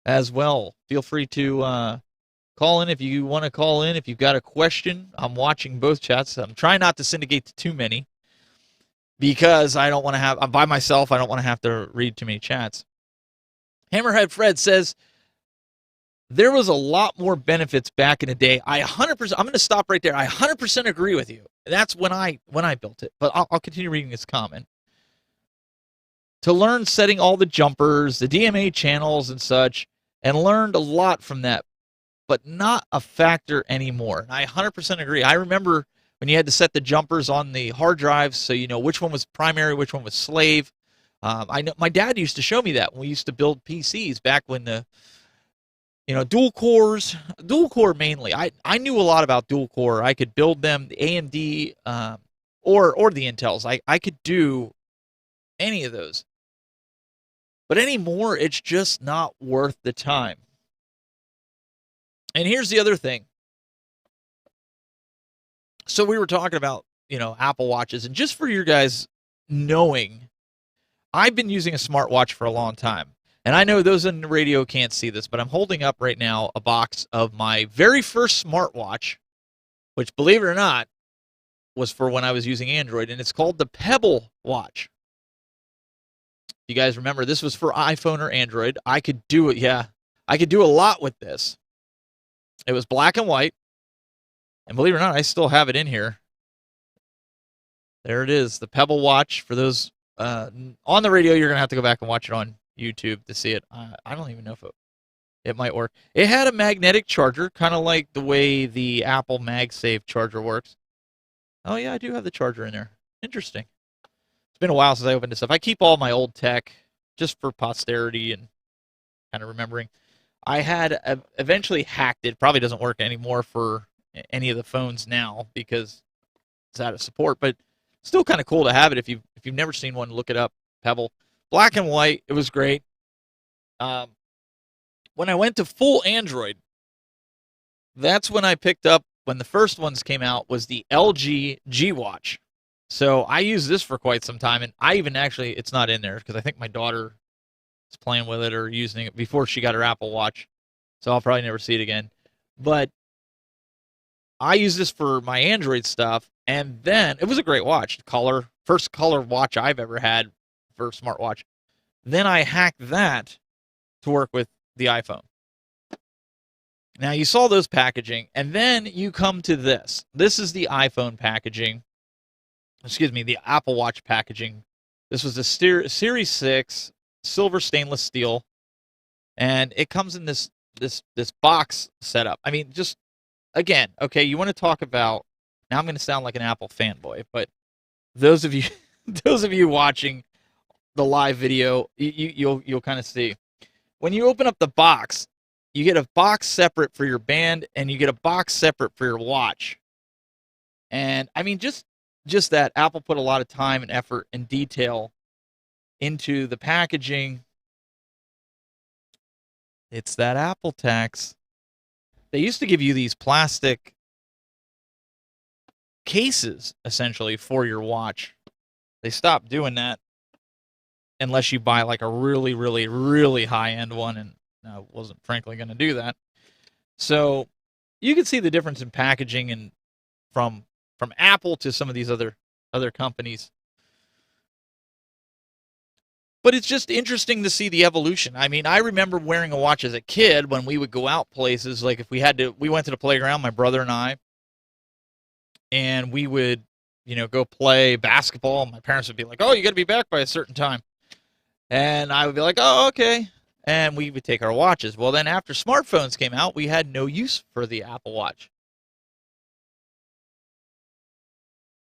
as well. Feel free to call in if you want to call in. If you've got a question, I'm watching both chats. I'm trying not to syndicate to too many because I'm by myself. I don't want to have to read too many chats. Hammerhead Fred says, there was a lot more benefits back in the day. I'm going to stop right there. I 100% agree with you. That's when I built it. But I'll continue reading this comment. To learn setting all the jumpers, the DMA channels and such, and learned a lot from that, but not a factor anymore. And I 100% agree. I remember when you had to set the jumpers on the hard drives so you know which one was primary, which one was slave. I know my dad used to show me that when we used to build PCs back when the dual core mainly. I knew a lot about dual core. I could build them, the AMD or the Intels. I could do any of those. But anymore, it's just not worth the time. And here's the other thing. So we were talking about, Apple Watches, and just for your guys knowing, I've been using a smartwatch for a long time. And I know those in the radio can't see this, but I'm holding up right now a box of my very first smartwatch, which, believe it or not, was for when I was using Android, and it's called the Pebble Watch. You guys remember, this was for iPhone or Android. I could do it, yeah. I could do a lot with this. It was black and white, and believe it or not, I still have it in here. There it is, the Pebble Watch. For those on the radio, you're going to have to go back and watch it on YouTube to see it. I don't even know if it might work. It had a magnetic charger, kind of like the way the Apple MagSafe charger works. Oh yeah, I do have the charger in there. Interesting. It's been a while since I opened this up. I keep all my old tech just for posterity and kind of remembering. I had eventually hacked it. Probably doesn't work anymore for any of the phones now because it's out of support, but still kind of cool to have it. If you've never seen one, look it up. Pebble. Black and white. It was great. When I went to full Android, that's when I picked up, when the first ones came out, was the LG G Watch. So I used this for quite some time, and I even actually, it's not in there because I think my daughter is playing with it or using it before she got her Apple Watch. So I'll probably never see it again. But I use this for my Android stuff, and then it was a great watch. First color watch I've ever had for a smartwatch. Then I hacked that to work with the iPhone. Now you saw those packaging, and then you come to this. This is the iPhone packaging. Excuse me, the Apple Watch packaging. This was the Series 6 silver stainless steel, and it comes in this box setup. I mean, just again, okay, you want to talk about, now I'm going to sound like an Apple fanboy, but those of you watching the live video, you'll kind of see. When you open up the box, you get a box separate for your band, and you get a box separate for your watch. And I mean, just that, Apple put a lot of time and effort and detail into the packaging. It's that Apple tax. They used to give you these plastic cases, essentially, for your watch. They stopped doing that unless you buy like a really, really, really high-end one, and I wasn't frankly going to do that. So you can see the difference in packaging and from Apple to some of these other companies. But it's just interesting to see the evolution. I mean, I remember wearing a watch as a kid when we would go out places. Like if we went to the playground, my brother and I, and we would, go play basketball. And my parents would be like, "Oh, you got to be back by a certain time." And I would be like, "Oh, okay." and we would take our watches. Well, then after smartphones came out, we had no use for the Apple Watch.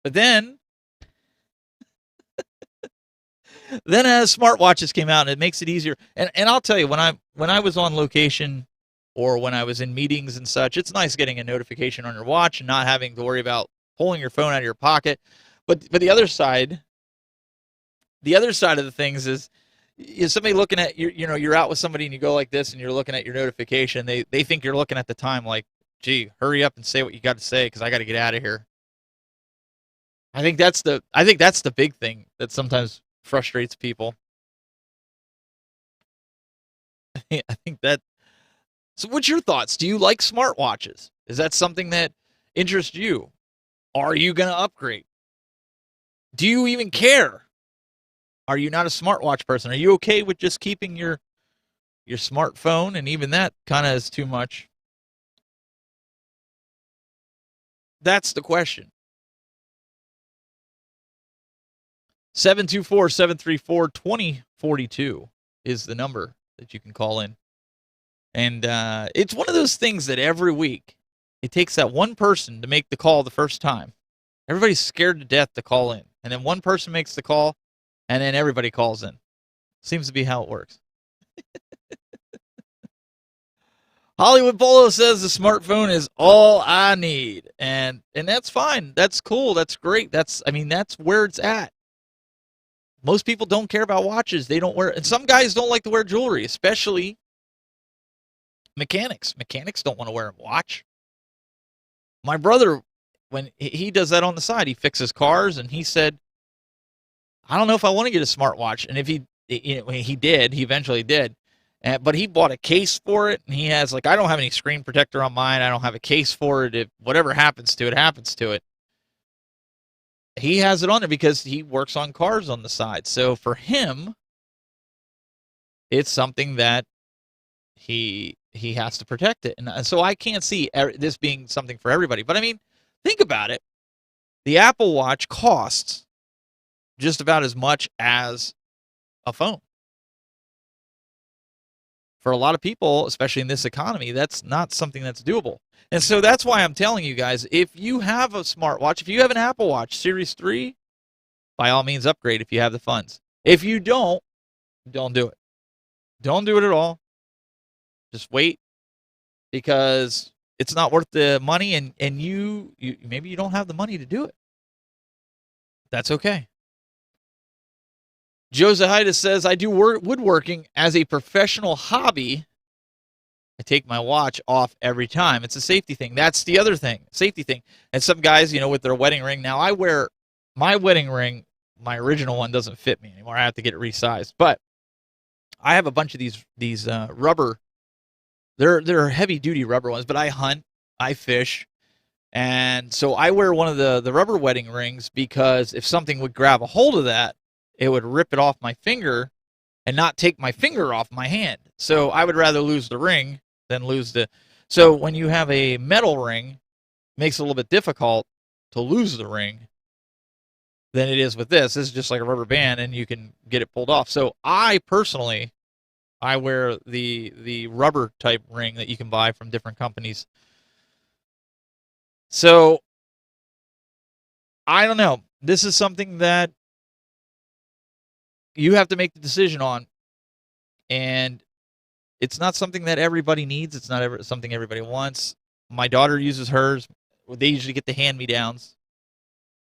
But then as smartwatches came out, it makes it easier. And I'll tell you, when I was on location or when I was in meetings and such, it's nice getting a notification on your watch and not having to worry about pulling your phone out of your pocket. But the other side of the things is somebody looking at you're out with somebody and you go like this and you're looking at your notification. They think you're looking at the time like, gee, hurry up and say what you got to say because I got to get out of here. I think that's the big thing that sometimes frustrates people. I think that. So what's your thoughts? Do you like smartwatches? Is that something that interests you? Are you going to upgrade? Do you even care? Are you not a smartwatch person? Are you okay with just keeping your smartphone? And even that kind of is too much. That's the question. 724-734-2042 is the number that you can call in. And it's one of those things that every week it takes that one person to make the call the first time. Everybody's scared to death to call in. And then one person makes the call, and then everybody calls in. Seems to be how it works. Hollywood Polo says the smartphone is all I need. And that's fine. That's cool. That's great. That's where it's at. Most people don't care about watches. They don't wear, and some guys don't like to wear jewelry, especially mechanics. Mechanics don't want to wear a watch. My brother, when he does that on the side, he fixes cars, and he said, I don't know if I want to get a smartwatch. And if he eventually did. But he bought a case for it, and he has, I don't have any screen protector on mine. I don't have a case for it. If whatever happens to it, happens to it. He has it on there because he works on cars on the side. So for him, it's something that he has to protect it. And so I can't see this being something for everybody. But think about it. The Apple Watch costs just about as much as a phone. For a lot of people, especially in this economy, that's not something that's doable. And so that's why I'm telling you guys, if you have a smartwatch, if you have an Apple Watch Series 3, by all means upgrade if you have the funds. If you don't do it. Don't do it at all. Just wait, because it's not worth the money, and you maybe you don't have the money to do it. That's okay. Josephitis says, I do woodworking as a professional hobby. I take my watch off every time. It's a safety thing. That's the other thing, safety thing. And some guys, with their wedding ring. Now, I wear my wedding ring. My original one doesn't fit me anymore. I have to get it resized. But I have a bunch of these rubber. They're heavy-duty rubber ones, but I hunt, I fish. And so I wear one of the rubber wedding rings because if something would grab a hold of that, it would rip it off my finger and not take my finger off my hand. So I would rather lose the ring than lose the... So when you have a metal ring, it makes it a little bit difficult to lose the ring than it is with this. This is just like a rubber band, and you can get it pulled off. So I personally, I wear the rubber type ring that you can buy from different companies. So I don't know. This is something that you have to make the decision on, and it's not something that everybody needs. It's not something everybody wants. My daughter uses hers. They usually get the hand-me-downs.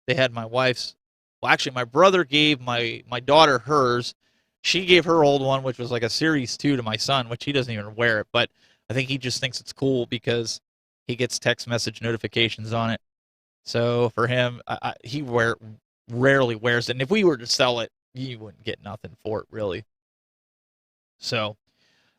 They had my wife's. Well, actually, my brother gave my daughter hers. She gave her old one, which was like a Series 2 to my son, which he doesn't even wear it. But I think he just thinks it's cool because he gets text message notifications on it. So for him, he rarely wears it. And if we were to sell it, you wouldn't get nothing for it, really. So,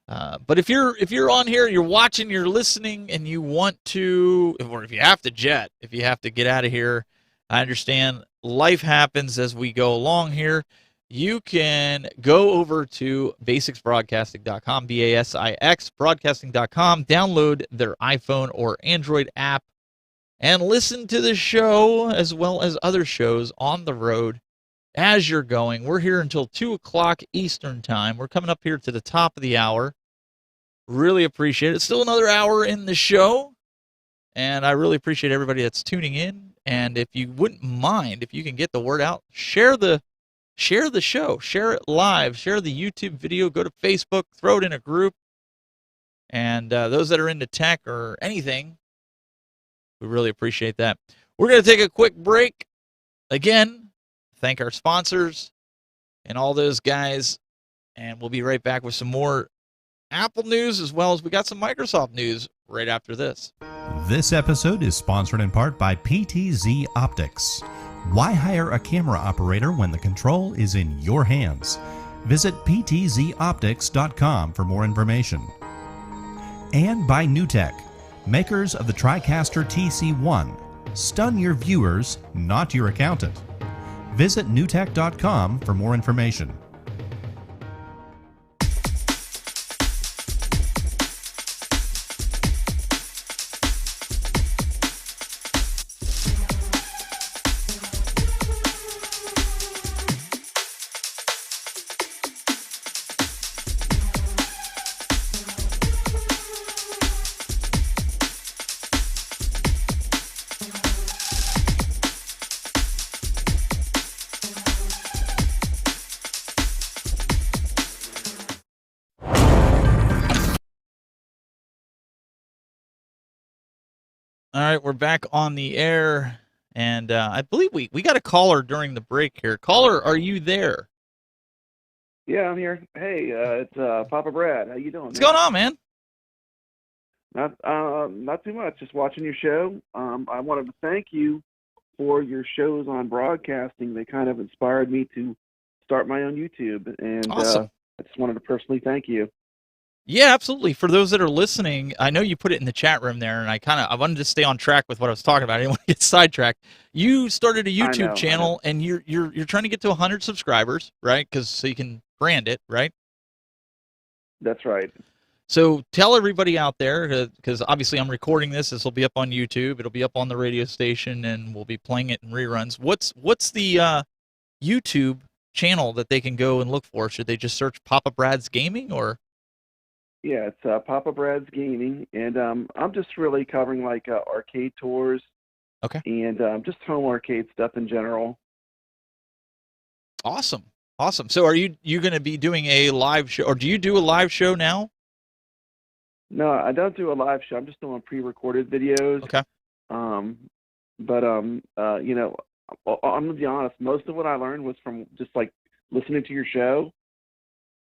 but if you're on here, you're watching, you're listening, and you want to, or if you have to jet, if you have to get out of here, I understand life happens as we go along here. You can go over to basicsbroadcasting.com, BASIX broadcasting.com, download their iPhone or Android app, and listen to the show as well as other shows on the road as you're going. We're here until 2 o'clock Eastern time. We're coming up here to the top of the hour. Really appreciate it. It's still another hour in the show, and I really appreciate everybody that's tuning in. And if you wouldn't mind, if you can get the word out, share the show, share it live, share the YouTube video, go to Facebook, throw it in a group. And those that are into tech or anything, we really appreciate that. We're going to take a quick break. Again, thank our sponsors and all those guys. And we'll be right back with some more Apple news, as well as we got some Microsoft news right after this. This episode is sponsored in part by PTZ Optics. Why hire a camera operator when the control is in your hands? Visit ptzoptics.com for more information. And by NewTek, makers of the TriCaster TC1. Stun your viewers, not your accountant. Visit newtek.com for more information. All right, we're back on the air, and I believe we got a caller during the break here. Caller, are you there? Yeah, I'm here. Hey, it's Papa Brad. How you doing? What's going on, man? Not too much. Just watching your show. I wanted to thank you for your shows on broadcasting. They kind of inspired me to start my own YouTube, and Awesome. I just wanted to personally thank you. Yeah, absolutely. For those that are listening, I know you put it in the chat room there, and I wanted to stay on track with what I was talking about. I didn't want to get sidetracked. You started a YouTube channel, and you're trying to get to 100 subscribers, right? So you can brand it, right? That's right. So tell everybody out there, because obviously I'm recording this. This will be up on YouTube. It'll be up on the radio station, and we'll be playing it in reruns. What's the YouTube channel that they can go and look for? Should they just search Papa Brad's Gaming, or? Yeah, it's Papa Brad's Gaming, and I'm just really covering like arcade tours, okay, and just home arcade stuff in general. Awesome. So are you going to be doing a live show, or do you do a live show now? No, I don't do a live show. I'm just doing pre-recorded videos. Okay. But you know, I'm gonna be honest. Most of what I learned was from just like listening to your show.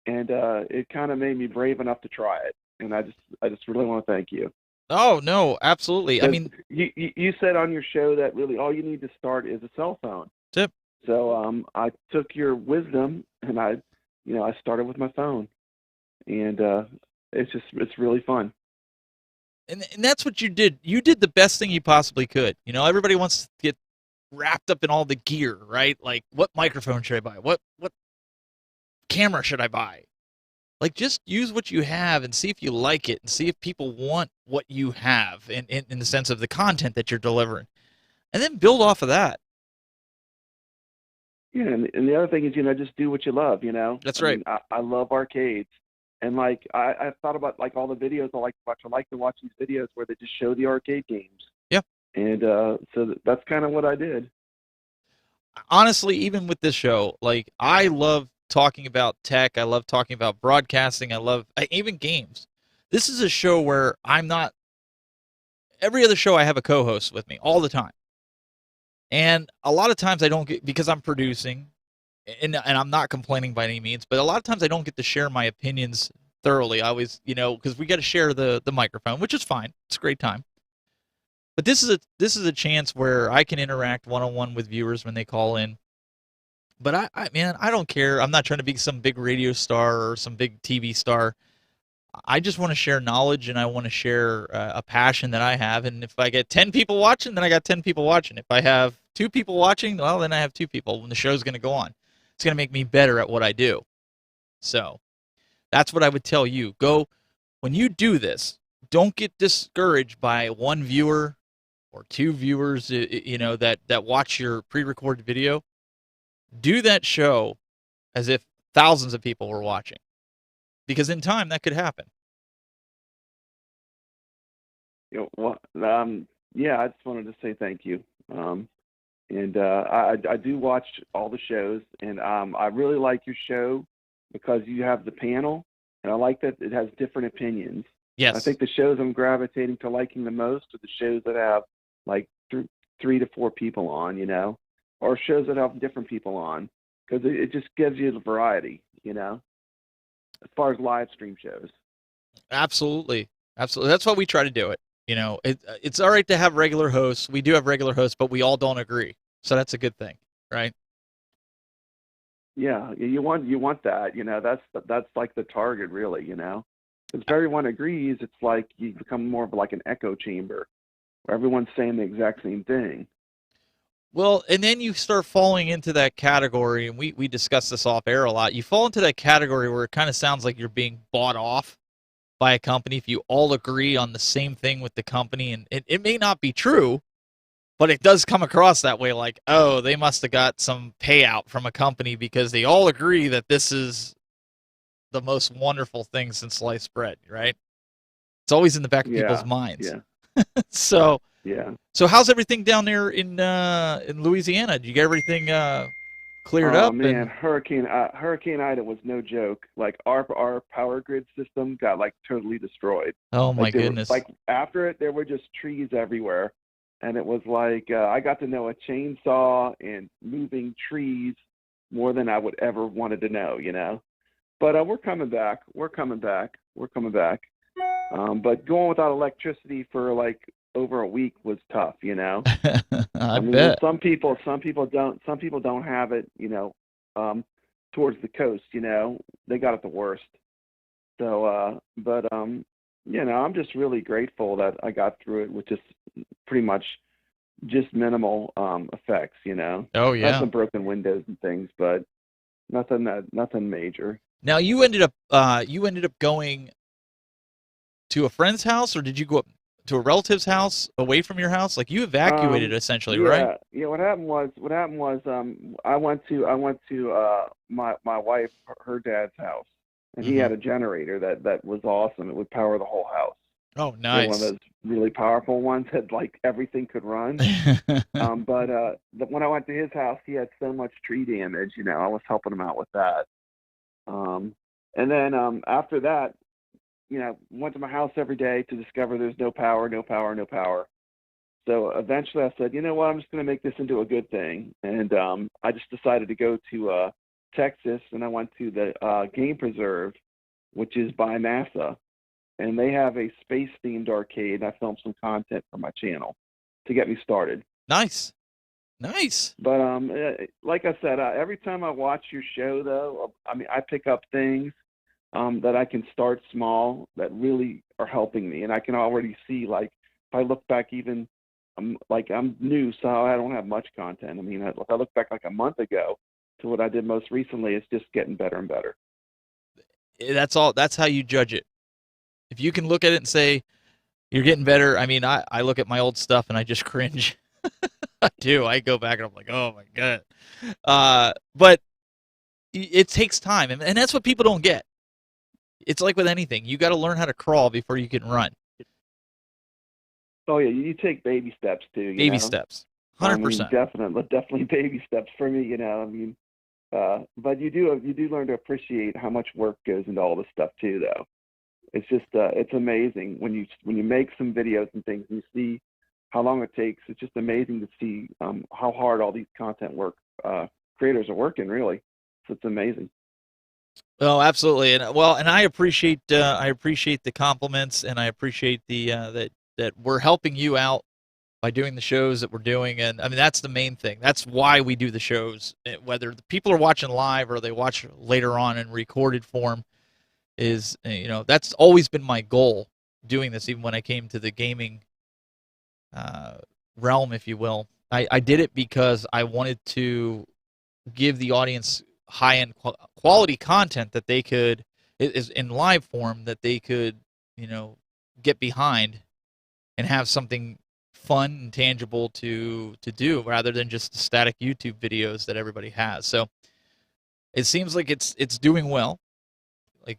And it kind of made me brave enough to try it, and I just really want to thank you. Oh no, absolutely. I mean, you said on your show that really all you need to start is a cell phone. Tip. So I took your wisdom, and I started with my phone, and it's really fun. And that's what you did. You did the best thing you possibly could. You know, everybody wants to get wrapped up in all the gear, right? Like, what microphone should I buy? What camera should I buy? Like, just use what you have and see if you like it, and see if people want what you have in the sense of the content that you're delivering, and then build off of that. Yeah, and the other thing is, just do what you love. That's right. I love arcades, and like I thought about like all the videos I like to watch. I like to watch these videos where they just show the arcade games. Yeah. And so that's kind of what I did. Honestly, even with this show, like, I love talking about tech. I love talking about broadcasting. I love even games. This is a show where I'm not. Every other show I have a co-host with me all the time, and a lot of times I don't get, because I'm producing, and I'm not complaining by any means, but a lot of times I don't get to share my opinions thoroughly. I always, because we got to share the microphone, which is fine. It's a great time. But this is a chance where I can interact one-on-one with viewers when they call in. But I don't care. I'm not trying to be some big radio star or some big TV star. I just want to share knowledge, and I want to share a passion that I have. And if I get 10 people watching, then I got 10 people watching. If I have 2 people watching, well, then I have 2 people. When the show's going to go on, it's going to make me better at what I do. So that's what I would tell you. Go, when you do this, don't get discouraged by 1 viewer, or 2 viewers, that watch your pre-recorded video. do that show as if thousands of people were watching, because in time that could happen. Yeah, I just wanted to say thank you. And I do watch all the shows, and I really like your show because you have the panel, and I like that it has different opinions. Yes. I think the shows I'm gravitating to liking the most are the shows that have like 3 to 4 people on, or shows that have different people on, because it just gives you the variety, as far as live stream shows. Absolutely. Absolutely. That's why we try to do it. It's all right to have regular hosts. We do have regular hosts, but we all don't agree. So that's a good thing, right? Yeah, you want that. That's like the target, really. Because if everyone agrees, it's like you become more of like an echo chamber, where everyone's saying the exact same thing. Well, and then you start falling into that category, and we discuss this off air a lot. You fall into that category where it kind of sounds like you're being bought off by a company if you all agree on the same thing with the company, and it may not be true, but it does come across that way, like, oh, they must have got some payout from a company because they all agree that this is the most wonderful thing since sliced bread, right? It's always in the back of people's minds. Yeah. So Yeah. So how's everything down there in Louisiana? Did you get everything cleared up? Oh man, Hurricane Ida was no joke. Like our power grid system got like totally destroyed. Oh my goodness! After it, there were just trees everywhere, and it was like I got to know a chainsaw and moving trees more than I would ever wanted to know. But we're coming back. We're coming back. But going without electricity for like over a week was tough. I bet some people don't have it. Towards the coast. They got it the worst. So, I'm just really grateful that I got through it with just pretty much just minimal effects. Oh yeah. Not some broken windows and things, but nothing major. Now you ended up going to a friend's house, or did you go up to a relative's house away from your house? Like you evacuated essentially, right? Yeah. What happened was I went to my wife, her dad's house, and he had a generator that was awesome. It would power the whole house. Oh, nice. One of those really powerful ones that like everything could run. But when I went to his house, he had so much tree damage. I was helping him out with that. And then after that, went to my house every day to discover there's no power. So eventually I said, you know what, I'm just going to make this into a good thing. And I just decided to go to Texas, and I went to the Game Preserve, which is by NASA. And they have a space-themed arcade. I filmed some content for my channel to get me started. Nice. But like I said, every time I watch your show, though, I pick up things that I can start small that really are helping me. And I can already see, like, if I look back even, I'm new, so I don't have much content. If I look back like a month ago to what I did most recently, it's just getting better and better. That's how you judge it. If you can look at it and say, you're getting better, I look at my old stuff and I just cringe. I do. I go back and I'm like, oh my God. But it takes time, and that's what people don't get. It's like with anything. You got to learn how to crawl before you can run. Oh yeah, you take baby steps too. Baby steps, 100%. Definitely baby steps for me. But you do learn to appreciate how much work goes into all this stuff too, though. It's just it's amazing when you make some videos and things and you see how long it takes. It's just amazing to see how hard all these content creators are working, really. So it's amazing. Oh, absolutely, and I appreciate the compliments, and I appreciate that we're helping you out by doing the shows that we're doing, and that's the main thing. That's why we do the shows, whether the people are watching live or they watch later on in recorded form. Is that's always been my goal doing this, even when I came to the gaming realm, if you will. I did it because I wanted to give the audience high-end quality content that they could, is in live form, that they could get behind and have something fun and tangible to do rather than just the static YouTube videos that everybody has. So it seems like it's doing well. Like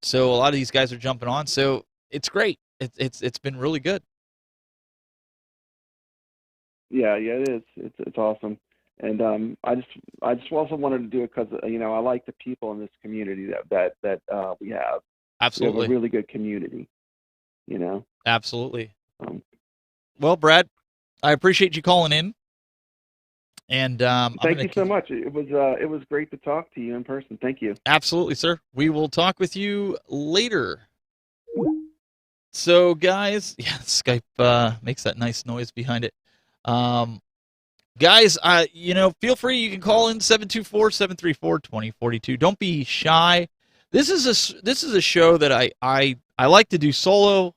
so a lot of these guys are jumping on. So it's great. It's been really good. Yeah, it is. It's awesome. And I just also wanted to do it because I like the people in this community that we have. Absolutely. We have a really good community. Absolutely. Um, Well, Brad, I appreciate you calling in. And thank you so much. It was great to talk to you in person. Thank you. Absolutely, sir. We will talk with you later. So, guys, yeah, Skype makes that nice noise behind it. Guys, feel free. You can call in 724-734-2042. Don't be shy. This is a show that I like to do solo,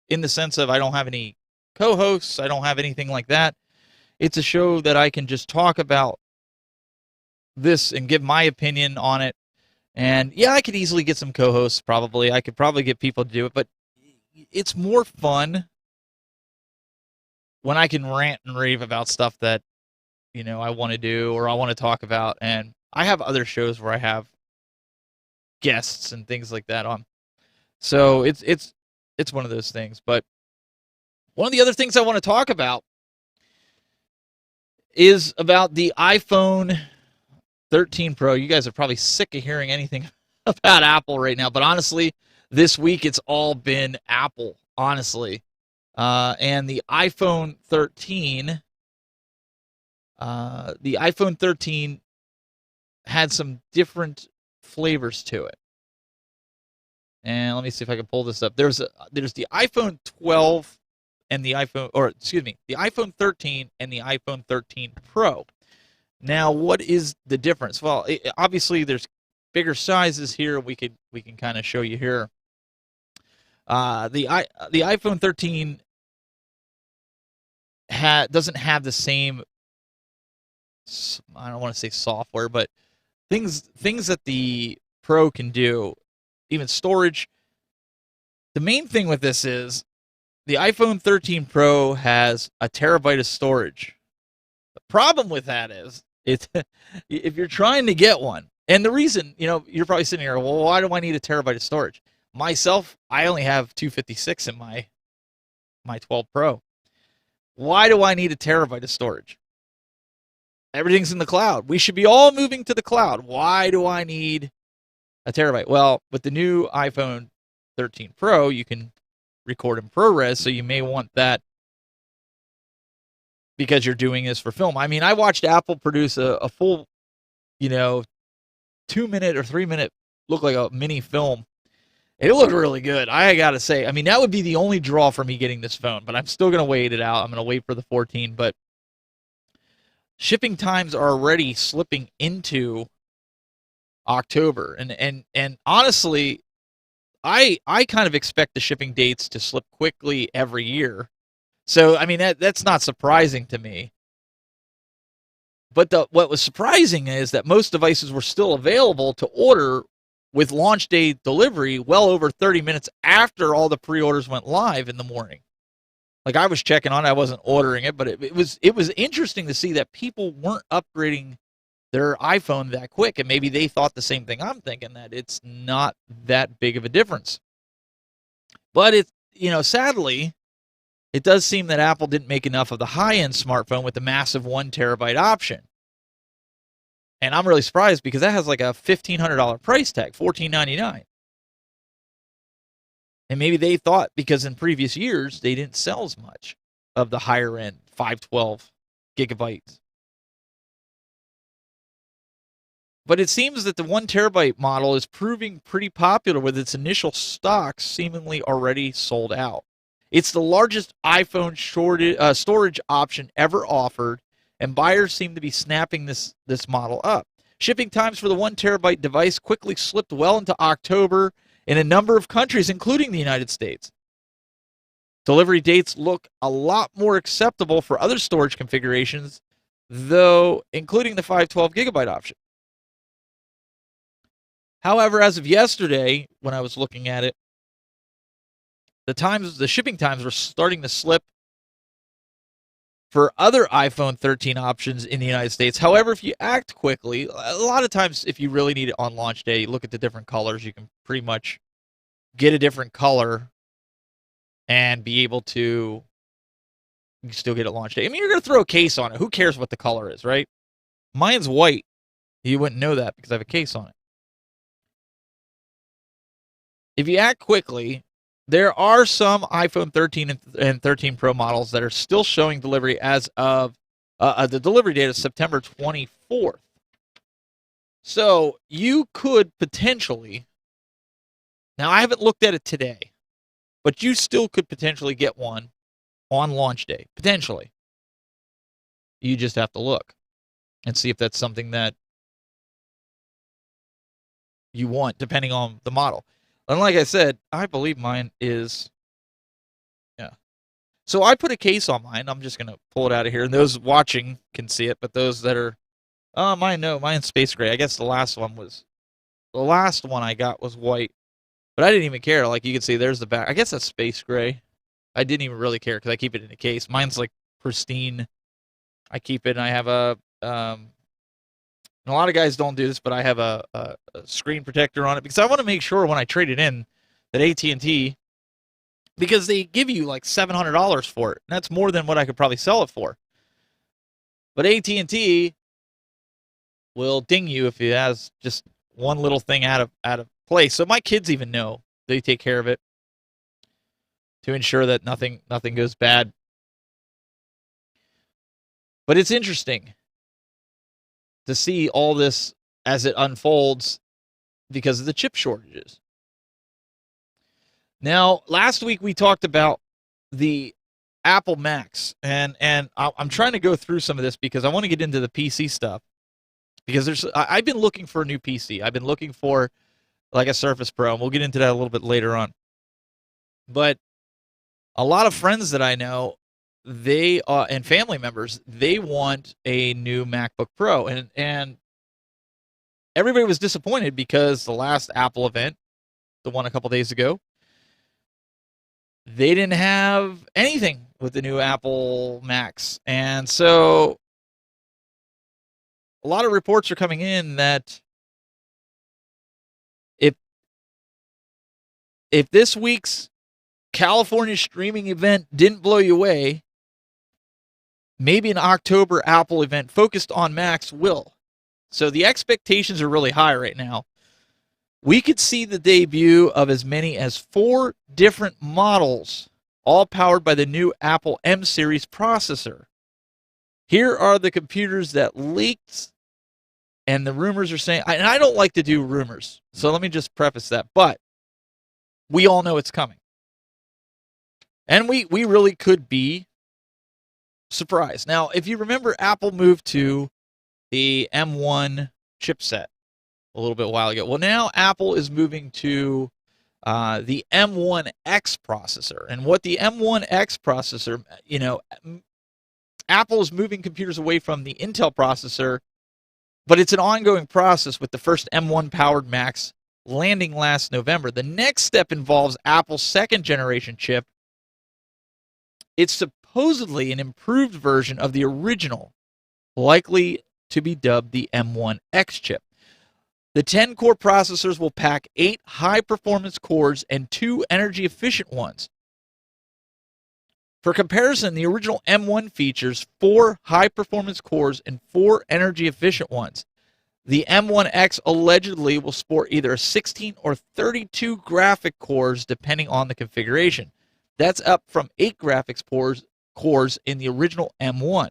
in the sense of I don't have any co-hosts. I don't have anything like that. It's a show that I can just talk about this and give my opinion on it. And yeah, I could easily get some co-hosts. Probably I could probably get people to do it, but it's more fun when I can rant and rave about stuff that I want to do or I want to talk about. And I have other shows where I have guests and things like that on. So it's one of those things. But one of the other things I want to talk about is about the iPhone 13 Pro. You guys are probably sick of hearing anything about Apple right now, but honestly, this week it's all been Apple, honestly. And the iPhone 13 had some different flavors to it. And let me see if I can pull this up. There's the iPhone 12 and the iPhone 13 and the iPhone 13 Pro. Now, what is the difference? Well, obviously there's bigger sizes here. We can kind of show you here. The iPhone 13 doesn't have the same, I don't want to say software, but things that the Pro can do, even storage. The main thing with this is the iPhone 13 Pro has 1 terabyte of storage. The problem with that is if you're trying to get one, and the reason, you're probably sitting here, well, why do I need 1 terabyte of storage? Myself, I only have 256 in my 12 Pro. Why do I need 1 terabyte of storage? Everything's in the cloud. We should be all moving to the cloud. Why do I need 1 terabyte? Well, with the new iPhone 13 Pro, you can record in ProRes, so you may want that because you're doing this for film. I mean, I watched Apple produce a full, 2-minute or 3-minute, look like a mini film. It looked really good, I gotta say. I mean, that would be the only draw for me getting this phone, but I'm still gonna wait it out. I'm gonna wait for the 14, but shipping times are already slipping into October, and honestly, I kind of expect the shipping dates to slip quickly every year. So, I mean, that's not surprising to me. But what was surprising is that most devices were still available to order with launch day delivery well over 30 minutes after all the pre-orders went live in the morning. Like, I was checking on it, I wasn't ordering it, but it was interesting to see that people weren't upgrading their iPhone that quick, and maybe they thought the same thing I'm thinking, that it's not that big of a difference. But sadly, it does seem that Apple didn't make enough of the high-end smartphone with the massive 1 terabyte option. And I'm really surprised because that has like a $1,500 price tag, $1,499. And maybe they thought because in previous years they didn't sell as much of the higher end 512 gigabytes. But it seems that the 1 terabyte model is proving pretty popular with its initial stocks seemingly already sold out. It's the largest iPhone storage option ever offered, and buyers seem to be snapping this model up. Shipping times for the 1 terabyte device quickly slipped well into October in a number of countries, including the United States. Delivery dates look a lot more acceptable for other storage configurations, though, including the 512 gigabyte option. However, as of yesterday, when I was looking at it, the shipping times were starting to slip for other iPhone 13 options in the United States. However, if you act quickly, a lot of times if you really need it on launch day, you look at the different colors, you can pretty much get a different color and be able to, you can still get it launch day. I mean, you're going to throw a case on it. Who cares what the color is, right? Mine's white. You wouldn't know that because I have a case on it. If you act quickly, there are some iPhone 13 and 13 Pro models that are still showing delivery as of the delivery date is September 24th. So you could potentially, now I haven't looked at it today, but you still could potentially get one on launch day, potentially. You just have to look and see if that's something that you want, depending on the model. And like I said, I believe mine is, yeah. So I put a case on mine. I'm just going to pull it out of here. And those watching can see it, but those that are, oh, mine, no, mine's space gray. I guess the last one I got was white. But I didn't even care. Like you can see, there's the back. I guess that's space gray. I didn't even really care because I keep it in a case. Mine's like pristine. I keep it, and I have a lot of guys don't do this, but I have a screen protector on it because I want to make sure when I trade it in that AT&T, because they give you like $700 for it, and that's more than what I could probably sell it for. But AT&T will ding you if it has just one little thing out of place. So my kids even know. They take care of it to ensure that nothing goes bad. But it's interesting to see all this as it unfolds because of the chip shortages. Now, last week we talked about the Apple Macs, and I'm trying to go through some of this because I want to get into the PC stuff. Because I've been looking for a new PC. I've been looking for like a Surface Pro, and we'll get into that a little bit later on. But a lot of friends that I know, they and family members, they want a new MacBook Pro, and everybody was disappointed because the last Apple event, the one a couple days ago, they didn't have anything with the new Apple Macs, and so a lot of reports are coming in that if this week's California streaming event didn't blow you away, maybe an October Apple event focused on Macs will. So the expectations are really high right now. We could see the debut of as many as 4 different models, all powered by the new Apple M series processor. Here are the computers that leaked, and the rumors are saying, and I don't like to do rumors, so let me just preface that, but we all know it's coming. And we really could be surprised. Now, if you remember, Apple moved to the M1 chipset a little bit while ago. Well, now Apple is moving to the M1X processor. And what the M1X processor, Apple is moving computers away from the Intel processor, but it's an ongoing process with the first M1 powered Macs landing last November. The next step involves Apple's second generation chip. It's supposedly an improved version of the original, likely to be dubbed the M1X chip. The 10-core processors will pack 8 high-performance cores and 2 energy-efficient ones. For comparison, the original M1 features 4 high-performance cores and 4 energy-efficient ones. The M1X allegedly will sport either 16 or 32 graphic cores depending on the configuration. That's up from 8 graphics cores in the original M1.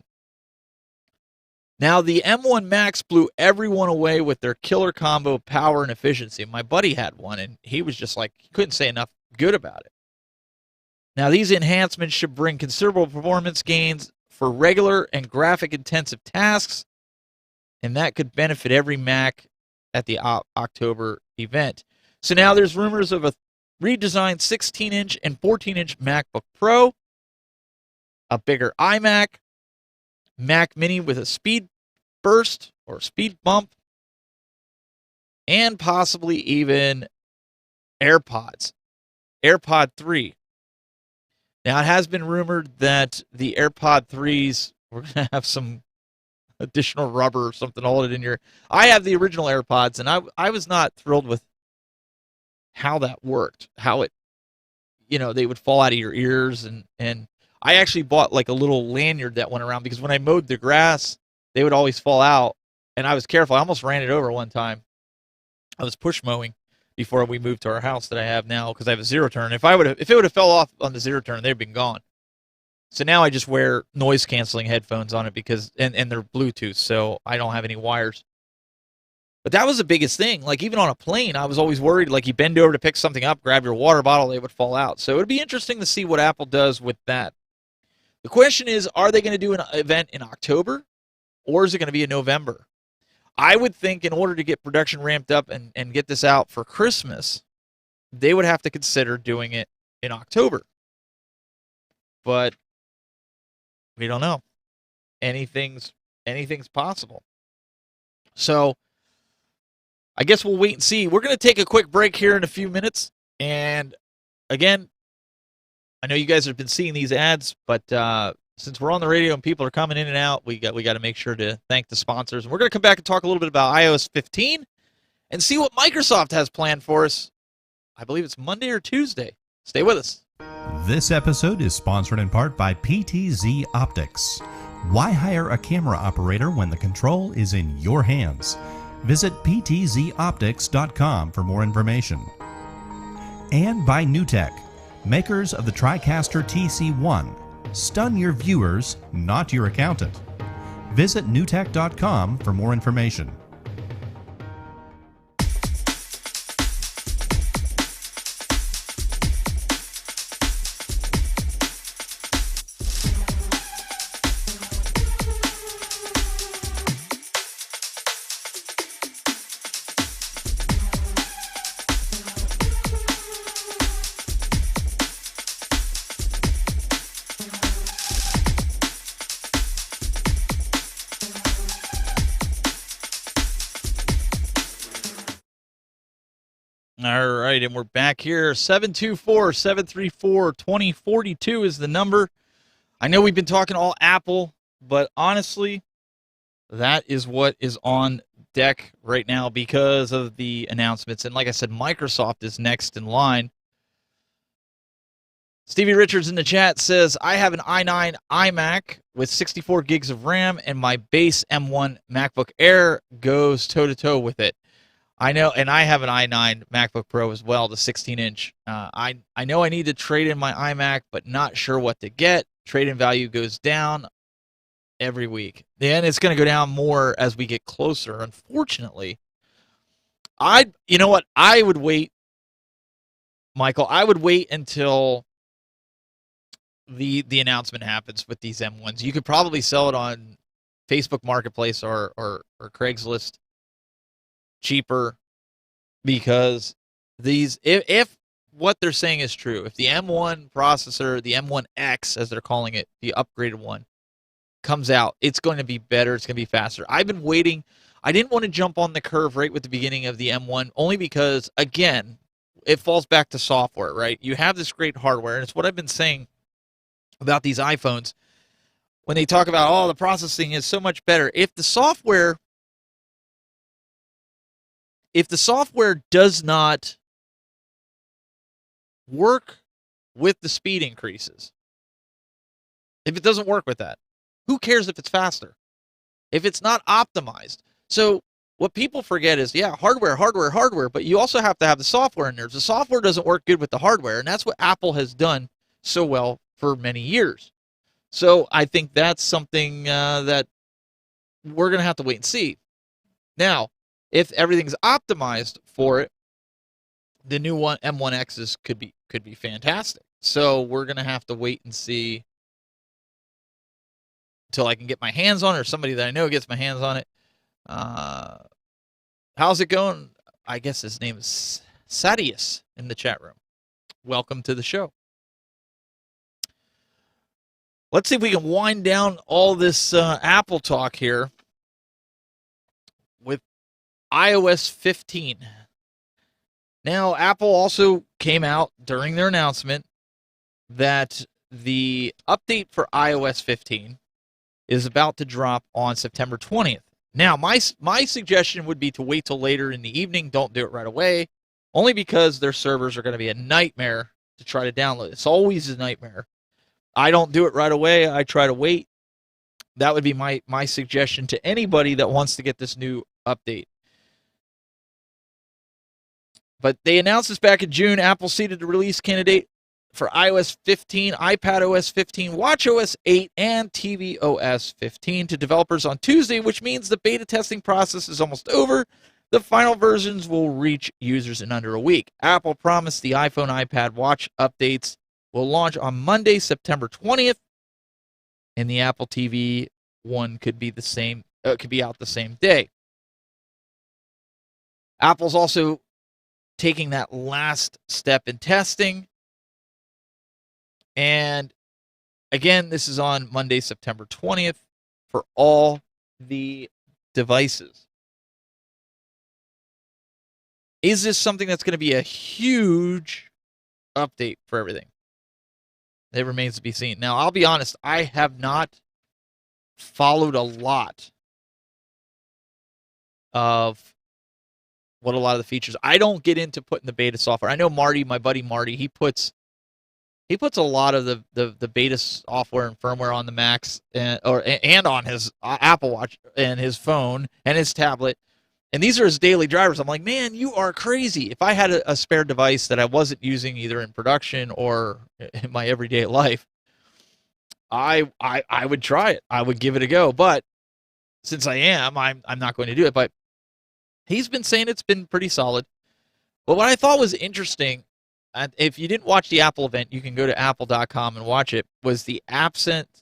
Now, the M1 Max blew everyone away with their killer combo of power and efficiency. My buddy had one, and he was just like, he couldn't say enough good about it. Now, these enhancements should bring considerable performance gains for regular and graphic-intensive tasks, and that could benefit every Mac at the October event. So now there's rumors of a redesigned 16-inch and 14-inch MacBook Pro, a bigger iMac, Mac Mini with a speed burst or speed bump, and possibly even AirPods, AirPod 3. Now, it has been rumored that the AirPod 3s, we're going to have some additional rubber or something to hold it in your. I have the original AirPods, and I was not thrilled with how that worked. How it, they would fall out of your ears, and I actually bought like a little lanyard that went around because when I mowed the grass, they would always fall out, and I was careful. I almost ran it over one time. I was push mowing before we moved to our house that I have now because I have a zero turn. If it would have fell off on the zero turn, they'd been gone. So now I just wear noise canceling headphones on it because and they're Bluetooth, so I don't have any wires. But that was the biggest thing. Like even on a plane, I was always worried. Like you bend over to pick something up, grab your water bottle, they would fall out. So it'd be interesting to see what Apple does with that. The question is, are they going to do an event in October, or is it going to be in November? I would think in order to get production ramped up and get this out for Christmas, they would have to consider doing it in October. But we don't know. Anything's possible. So I guess we'll wait and see. We're going to take a quick break here in a few minutes. And again, I know you guys have been seeing these ads, but since we're on the radio and people are coming in and out, we got to make sure to thank the sponsors. And we're going to come back and talk a little bit about iOS 15 and see what Microsoft has planned for us. I believe it's Monday or Tuesday. Stay with us. This episode is sponsored in part by PTZ Optics. Why hire a camera operator when the control is in your hands? Visit ptzoptics.com for more information. And by NewTek, makers of the TriCaster TC1. Stun your viewers, not your accountant. Visit newtek.com for more information. All right, and we're back here. 724-734-2042 is the number. I know we've been talking all Apple, but honestly, that is what is on deck right now because of the announcements. And like I said, Microsoft is next in line. Stevie Richards in the chat says, I have an i9 iMac with 64 gigs of RAM, and my base M1 MacBook Air goes toe-to-toe with it. I know, and I have an i9 MacBook Pro as well, the 16-inch. I know I need to trade in my iMac, but not sure what to get. Trade-in value goes down every week. And it's going to go down more as we get closer, unfortunately. You know what? I would wait, Michael. I would wait until the announcement happens with these M1s. You could probably sell it on Facebook Marketplace or Craigslist cheaper because these if what they're saying is true, if the M1 processor, the M1X as they're calling it, the upgraded one comes out, it's going to be better, it's going to be faster. I've been waiting. I didn't want to jump on the curve right with the beginning of the M1 only because again, it falls back to software, right? You have this great hardware, and it's what I've been saying about these iPhones when they talk about, oh, the processing is so much better. If the software does not work with the speed increases, if it doesn't work with that, who cares if it's faster? If it's not optimized. So what people forget is, yeah, hardware, but you also have to have the software in there. If the software doesn't work good with the hardware, and that's what Apple has done so well for many years. So I think that's something that we're going to have to wait and see. Now, if everything's optimized for it, the new one M1Xs could be fantastic. So we're gonna have to wait and see until I can get my hands on it, or somebody that I know gets my hands on it. How's it going? I guess his name is Sadius in the chat room. Welcome to the show. Let's see if we can wind down all this Apple talk here with iOS 15. Now, Apple also came out during their announcement that the update for iOS 15 is about to drop on September 20th. Now, my suggestion would be to wait till later in the evening. Don't do it right away, only because their servers are going to be a nightmare to try to download. It's always a nightmare. I don't do it right away. I try to wait. That would be my suggestion to anybody that wants to get this new update. But they announced this back in June. Apple seeded the release candidate for iOS 15, iPadOS 15, watchOS 8, and tvOS 15 to developers on Tuesday, which means the beta testing process is almost over. The final versions will reach users in under a week. Apple promised the iPhone, iPad, Watch updates will launch on Monday, September 20th, and the Apple TV one could be out the same day. Apple's also taking that last step in testing. And again, this is on Monday, September 20th for all the devices. Is this something that's going to be a huge update for everything? It remains to be seen. Now, I'll be honest, I have not followed a lot of what a lot of the features. I don't get into putting the beta software. I know Marty, my buddy Marty, he puts a lot of the beta software and firmware on the Macs and on his Apple Watch and his phone and his tablet. And these are his daily drivers. I'm like, man, you are crazy. If I had a spare device that I wasn't using either in production or in my everyday life, I would try it. I would give it a go. But since I'm not going to do it. But he's been saying it's been pretty solid. But what I thought was interesting, and if you didn't watch the Apple event, you can go to apple.com and watch it, was the absence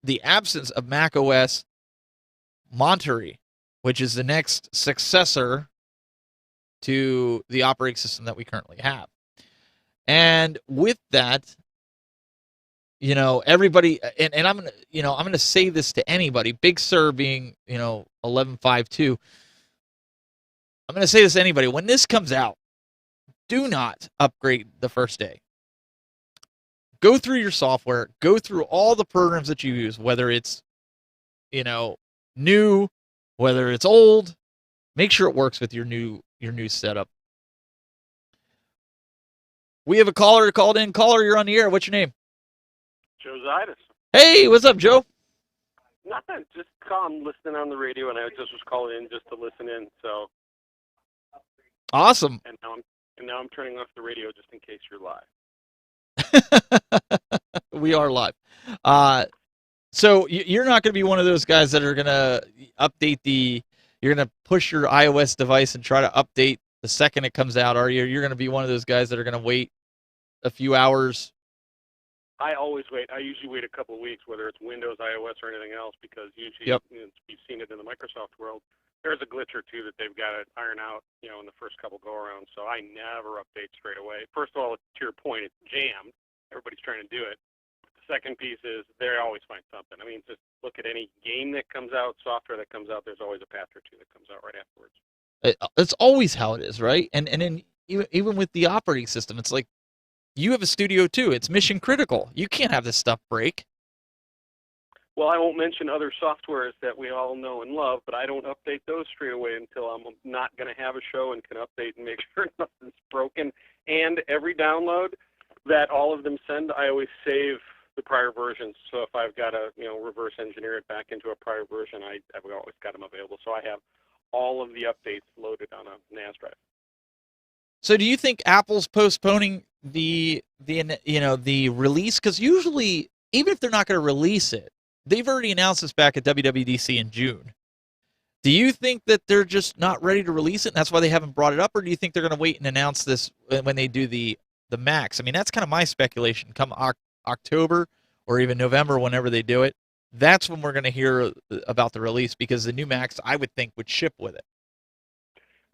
of macOS Monterey, which is the next successor to the operating system that we currently have. And with that, everybody, and I'm gonna say this to anybody, Big Sur being 11.5.2. I'm gonna say this to anybody: when this comes out, do not upgrade the first day. Go through your software, go through all the programs that you use, whether it's new, whether it's old. Make sure it works with your new setup. We have a caller called in. Caller, you're on the air. What's your name? Joe Zidis. Hey, what's up, Joe? Nothing. Just listening on the radio, and I just was calling in just to listen in. So awesome. And now I'm turning off the radio just in case you're live. We are live. So you're not going to be one of those guys that are going to update you're going to push your iOS device and try to update the second it comes out, are you? You're going to be one of those guys that are going to wait a few hours. I always wait. I usually wait a couple of weeks, whether it's Windows, iOS, or anything else, because usually you've seen it in the Microsoft world. There's a glitch or two that they've got to iron out, in the first couple go-arounds. So I never update straight away. First of all, to your point, it's jammed. Everybody's trying to do it. The second piece is they always find something. I mean, just look at any game that comes out, software that comes out. There's always a patch or two that comes out right afterwards. It's always how it is, right? And then even with the operating system, it's like you have a studio too. It's mission critical. You can't have this stuff break. Well, I won't mention other softwares that we all know and love, but I don't update those straight away until I'm not going to have a show and can update and make sure nothing's broken. And every download that all of them send, I always save the prior versions. So if I've got to, reverse engineer it back into a prior version, I've always got them available. So I have all of the updates loaded on a NAS drive. So do you think Apple's postponing the release? Because usually, even if they're not going to release it, they've already announced this back at WWDC in June. Do you think that they're just not ready to release it, and that's why they haven't brought it up, or do you think they're going to wait and announce this when they do the Macs? I mean, that's kind of my speculation. Come October or even November, whenever they do it, that's when we're going to hear about the release, because the new Macs, I would think, would ship with it.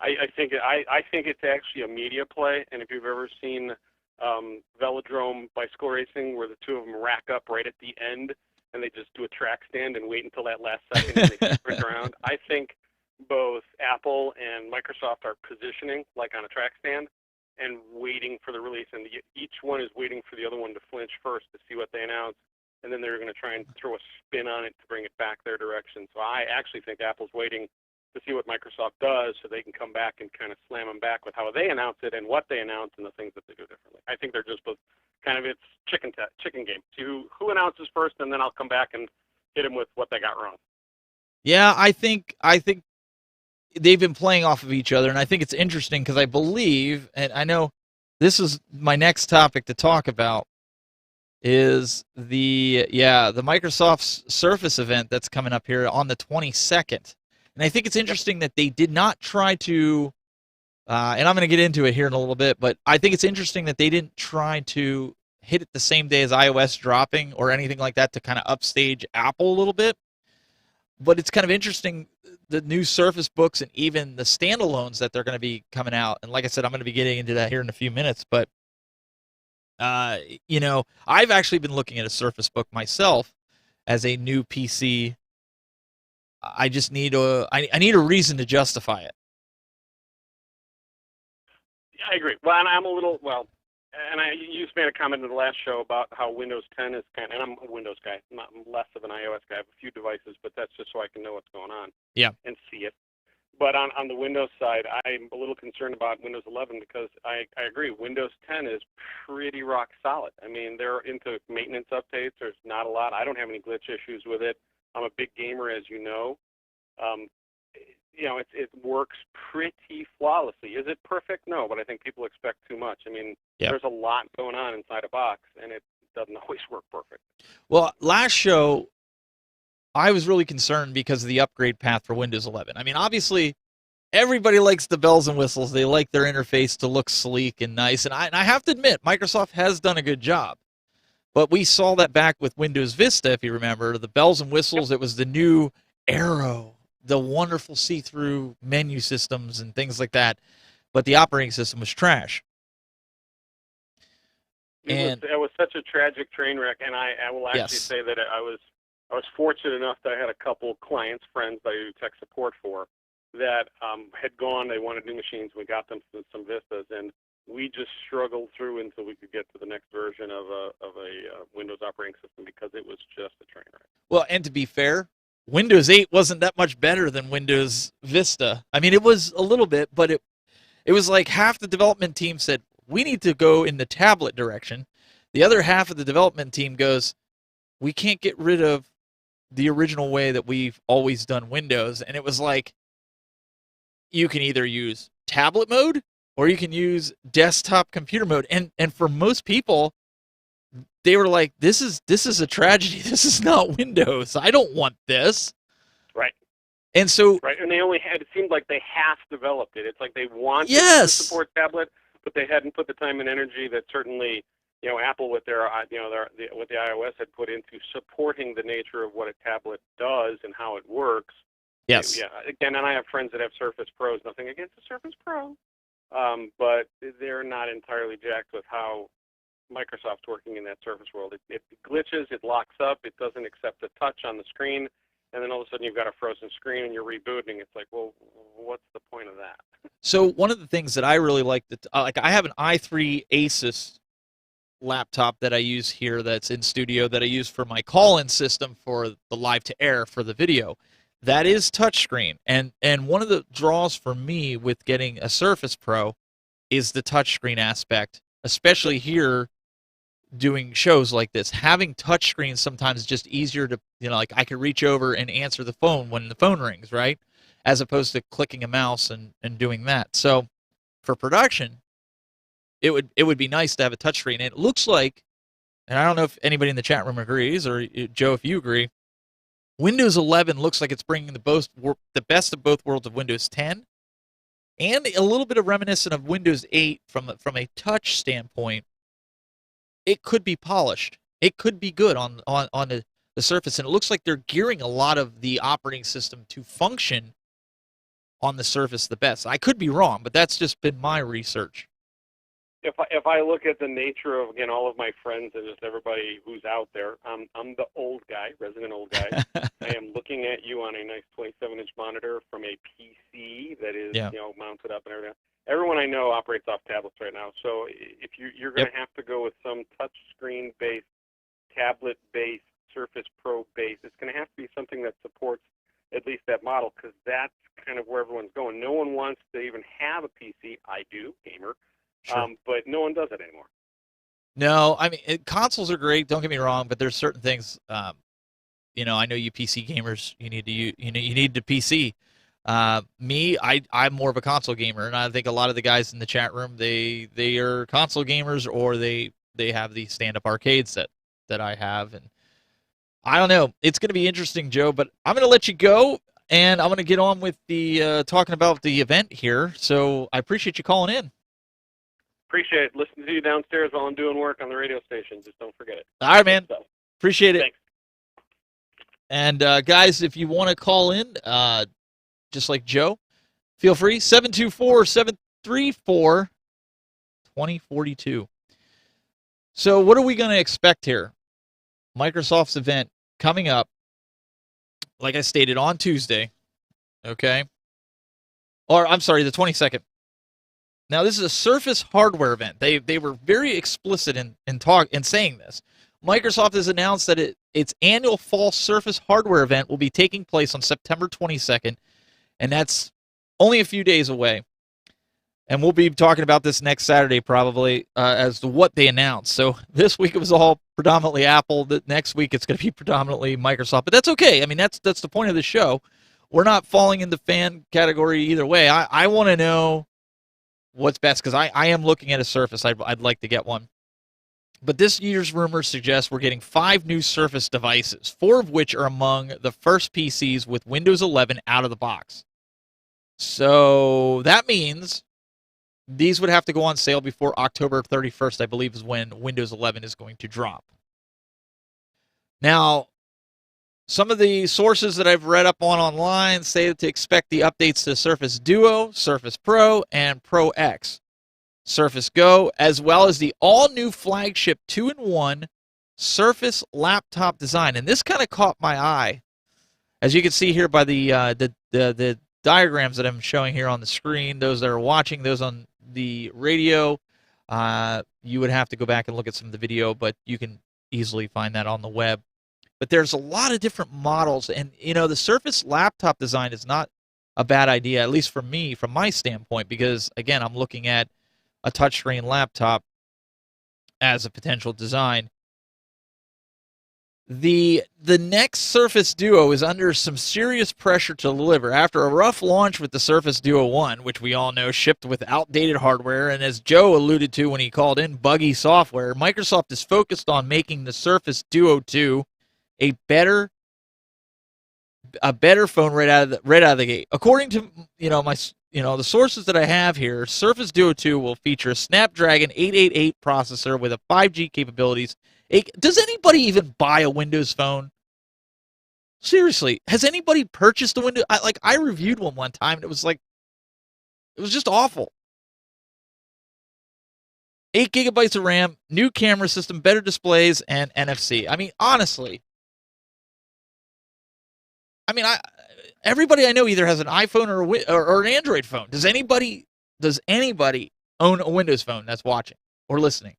I think it's actually a media play, and if you've ever seen Velodrome bicycle racing, where the two of them rack up right at the end, and they just do a track stand and wait until that last second and they sprint around. I think both Apple and Microsoft are positioning like on a track stand, and waiting for the release, and each one is waiting for the other one to flinch first to see what they announce, and then they're going to try and throw a spin on it to bring it back their direction. So I actually think Apple's waiting to see what Microsoft does so they can come back and kind of slam them back with how they announce it and what they announce and the things that they do differently. I think they're just both kind of, it's chicken game. See who announces first, and then I'll come back and hit them with what they got wrong. Yeah, I think they've been playing off of each other, and I think it's interesting because I believe, and I know this is my next topic to talk about, is the Microsoft's Surface event that's coming up here on the 22nd. And I think it's interesting that they did not try to, and I'm going to get into it here in a little bit, but I think it's interesting that they didn't try to hit it the same day as iOS dropping or anything like that to kind of upstage Apple a little bit. But it's kind of interesting, the new Surface Books and even the standalones that they're going to be coming out. And like I said, I'm going to be getting into that here in a few minutes. But, I've actually been looking at a Surface Book myself as a new PC. I just need I need a reason to justify it. Yeah, I agree. Well, and I'm a little, you just made a comment in the last show about how Windows 10 is and I'm a Windows guy, I'm less of an iOS guy. I have a few devices, but that's just so I can know what's going on. Yeah. And see it. But on the Windows side, I'm a little concerned about Windows 11 because I agree, Windows 10 is pretty rock solid. I mean, they're into maintenance updates. There's not a lot. I don't have any glitch issues with it. I'm a big gamer, as you know. It works pretty flawlessly. Is it perfect? No, but I think people expect too much. I mean, There's a lot going on inside a box, and it doesn't always work perfect. Well, last show, I was really concerned because of the upgrade path for Windows 11. I mean, obviously, everybody likes the bells and whistles. They like their interface to look sleek and nice, and I have to admit, Microsoft has done a good job. But we saw that back with Windows Vista, if you remember, the bells and whistles. It was the new Arrow, the wonderful see-through menu systems and things like that. But the operating system was trash. It was such a tragic train wreck, and I will actually say that I was fortunate enough that I had a couple clients, friends that I do tech support for, that had gone. They wanted new machines. We got them some Vistas, and we just struggled through until we could get to the next version of a Windows operating system because it was just a train wreck. Well, and to be fair, Windows 8 wasn't that much better than Windows Vista. I mean, it was a little bit, but it was like half the development team said, we need to go in the tablet direction. The other half of the development team goes, we can't get rid of the original way that we've always done Windows. And it was like, you can either use tablet mode or you can use desktop computer mode. And for most people, they were like, this is a tragedy. This is not Windows. I don't want this. Right. And so... Right, and it seemed like they half developed it. It's like they wanted to support tablet, but they hadn't put the time and energy that certainly, Apple with their, what the iOS had put into supporting the nature of what a tablet does and how it works. Yes. Yeah, again, and I have friends that have Surface Pros, nothing against the Surface Pro, but they're not entirely jacked with how Microsoft's working in that Surface world. It glitches, it locks up, it doesn't accept the touch on the screen, and then all of a sudden you've got a frozen screen and you're rebooting. It's like, well, what's the point of that? So one of the things that I really like, I have an i3 Asus laptop that I use here that's in studio that I use for my call-in system for the live-to-air for the video. That is touchscreen, and one of the draws for me with getting a Surface Pro is the touchscreen aspect, especially here doing shows like this. Having touchscreens sometimes is just easier to, I could reach over and answer the phone when the phone rings, right? As opposed to clicking a mouse and doing that. So for production, it would be nice to have a touchscreen. And it looks like, and I don't know if anybody in the chat room agrees, or Joe, if you agree, Windows 11 looks like it's bringing the best of both worlds of Windows 10 and a little bit of reminiscent of Windows 8 from a touch standpoint. It could be polished. It could be good on the Surface, and it looks like they're gearing a lot of the operating system to function on the Surface the best. I could be wrong, but that's just been my research. if I look at the nature of, again, all of my friends and just everybody who's out there, I'm the old guy, resident old guy. I am looking at you on a nice 27-inch monitor from a PC that is, Yeah. mounted up and everything. Everyone I know operates off tablets right now. So if you're going to have to go with some touch screen based, tablet based, Surface Pro based, it's going to have to be something that supports at least that model, because that's kind of where everyone's going. No one wants to even have a PC. I do, gamer. Sure. But no one does it anymore. No, I mean, consoles are great. Don't get me wrong, but there's certain things. I know you PC gamers. You need the PC. I'm more of a console gamer, and I think a lot of the guys in the chat room they are console gamers, or they have the stand-up arcades that I have, and I don't know. It's going to be interesting, Joe. But I'm going to let you go, and I'm going to get on with the talking about the event here. So I appreciate you calling in. Appreciate it. Listen to you downstairs while I'm doing work on the radio station. Just don't forget it. All right, man. Appreciate it. Thanks. And guys, if you want to call in, just like Joe, feel free. 724-734-2042. So what are we going to expect here? Microsoft's event coming up, like I stated, on Tuesday. Okay. Or, I'm sorry, the 22nd. Now, this is a Surface hardware event. They were very explicit in saying this. Microsoft has announced that its annual fall Surface hardware event will be taking place on September 22nd, and that's only a few days away. And we'll be talking about this next Saturday probably as to what they announced. So this week it was all predominantly Apple. The next week it's going to be predominantly Microsoft. But that's okay. I mean, that's the point of the show. We're not falling in the fan category either way. I want to know what's best, because I am looking at a Surface. I'd like to get one. But this year's rumors suggest we're getting 5 new Surface devices, 4 of which are among the first PCs with Windows 11 out of the box. So that means these would have to go on sale before October 31st, I believe, is when Windows 11 is going to drop. Now, some of the sources that I've read up on online say to expect the updates to Surface Duo, Surface Pro, and Pro X, Surface Go, as well as the all-new flagship 2-in-1 Surface laptop design. And this kind of caught my eye, as you can see here by the diagrams that I'm showing here on the screen. Those that are watching, those on the radio, you would have to go back and look at some of the video, but you can easily find that on the web. But there's a lot of different models, and the Surface laptop design is not a bad idea, at least for me, from my standpoint, because again, I'm looking at a touchscreen laptop as a potential design. The next Surface Duo is under some serious pressure to deliver. After a rough launch with the Surface Duo 1, which we all know shipped with outdated hardware, and as Joe alluded to when he called in, buggy software, Microsoft is focused on making the Surface Duo 2 a better phone right out of the gate. According to the sources that I have here, Surface Duo 2 will feature a Snapdragon 888 processor with a 5G capabilities. Does anybody even buy a Windows phone? Seriously, has anybody purchased a Windows? I reviewed one time, and it was just awful. 8 gigabytes of RAM, new camera system, better displays, and NFC. I mean, honestly. Everybody I know either has an iPhone or an Android phone. Does anybody own a Windows phone that's watching or listening?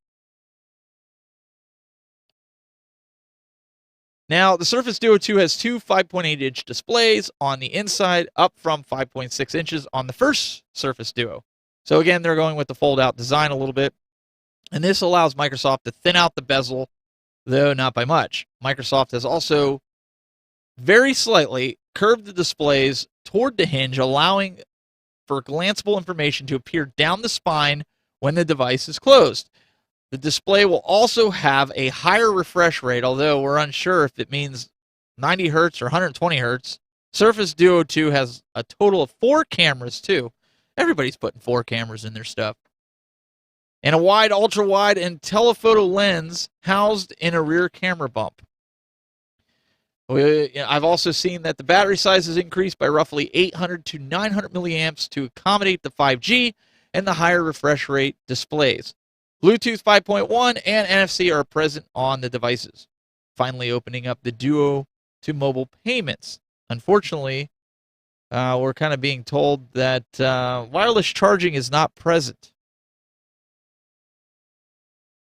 Now, the Surface Duo 2 has 2 5.8-inch displays on the inside, up from 5.6 inches on the first Surface Duo. So again, they're going with the fold-out design a little bit. And this allows Microsoft to thin out the bezel, though not by much. Microsoft has also very slightly curved the displays toward the hinge, allowing for glanceable information to appear down the spine when the device is closed. The display will also have a higher refresh rate, although we're unsure if it means 90 hertz or 120 hertz. Surface Duo 2 has a total of 4 cameras, too. Everybody's putting 4 cameras in their stuff. And a wide, ultra-wide, and telephoto lens housed in a rear camera bump. I've also seen that the battery size is increased by roughly 800 to 900 milliamps to accommodate the 5G and the higher refresh rate displays. Bluetooth 5.1 and NFC are present on the devices, finally opening up the Duo to mobile payments. Unfortunately, we're kind of being told that wireless charging is not present.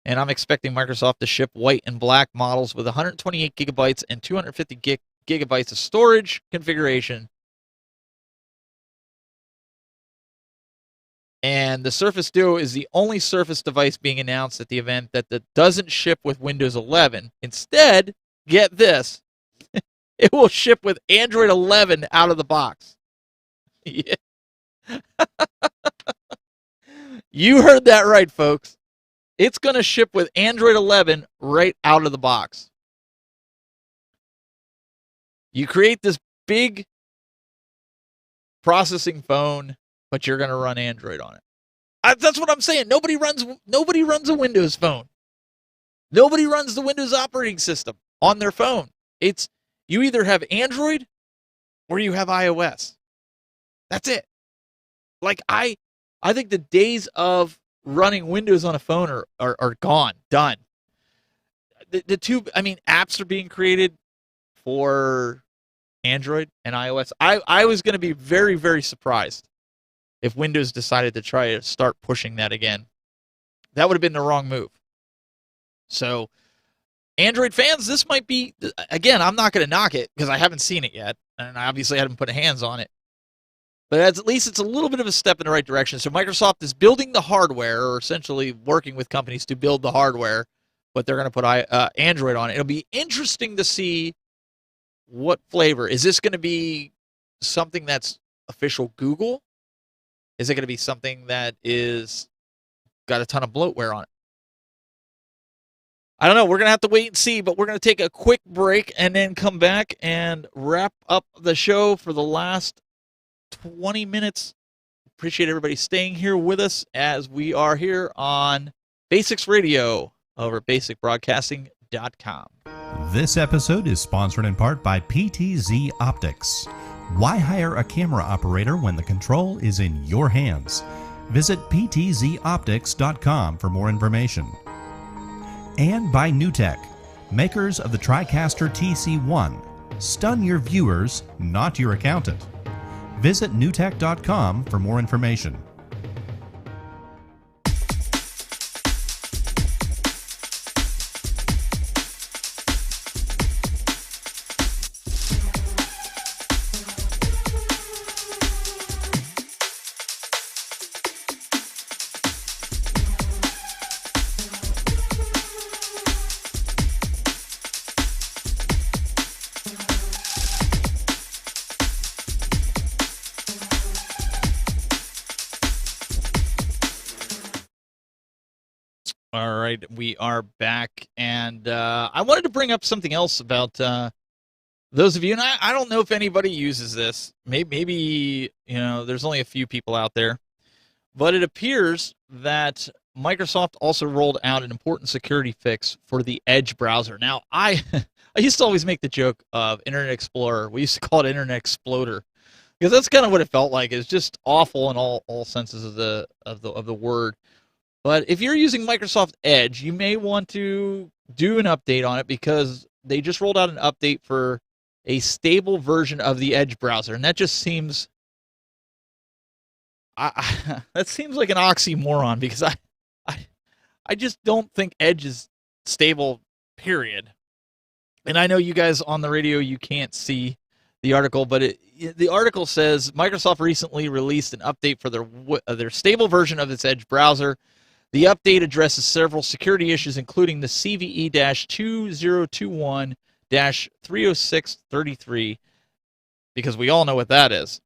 And I'm expecting Microsoft to ship white and black models with 128 gigabytes and 250 gigabytes of storage configuration. And the Surface Duo is the only Surface device being announced at the event that doesn't ship with Windows 11. Instead, get this, it will ship with Android 11 out of the box. Yeah. You heard that right, folks. It's going to ship with Android 11 right out of the box. You create this big processing phone, but you're going to run Android on it. That's what I'm saying. Nobody runs a Windows phone. Nobody runs the Windows operating system on their phone. It's you either have Android or you have iOS. That's it. Like I think the days of running Windows on a phone are gone, done. The two, I mean, apps are being created for Android and iOS. I was going to be very, very surprised if Windows decided to try to start pushing that again. That would have been the wrong move. So, Android fans, this might be, again, I'm not going to knock it because I haven't seen it yet, and I obviously haven't put hands on it. But at least it's a little bit of a step in the right direction. So Microsoft is building the hardware, or essentially working with companies to build the hardware, but they're going to put Android on it. It'll be interesting to see what flavor. Is this going to be something that's official Google? Is it going to be something that is got a ton of bloatware on it? I don't know. We're going to have to wait and see, but we're going to take a quick break and then come back and wrap up the show for the last 20 minutes. Appreciate everybody staying here with us as we are here on Basics Radio over at basicbroadcasting.com. This episode is sponsored in part by PTZ Optics. Why hire a camera operator when the control is in your hands? Visit ptzoptics.com for more information. And by NewTek, makers of the TriCaster TC1. Stun your viewers, not your accountant. Visit newtek.com for more information. All right, we are back, and I wanted to bring up something else about those of you, and I don't know if anybody uses this. Maybe there's only a few people out there, but it appears that Microsoft also rolled out an important security fix for the Edge browser. Now, I used to always make the joke of Internet Explorer. We used to call it Internet Exploder because that's kind of what it felt like. It's just awful in all senses of the word. But if you're using Microsoft Edge, you may want to do an update on it because they just rolled out an update for a stable version of the Edge browser, and that just seems that seems like an oxymoron because I just don't think Edge is stable, period. And I know you guys on the radio, you can't see the article, but the article says Microsoft recently released an update for their stable version of its Edge browser. The update addresses several security issues, including the CVE-2021-30633, because we all know what that is.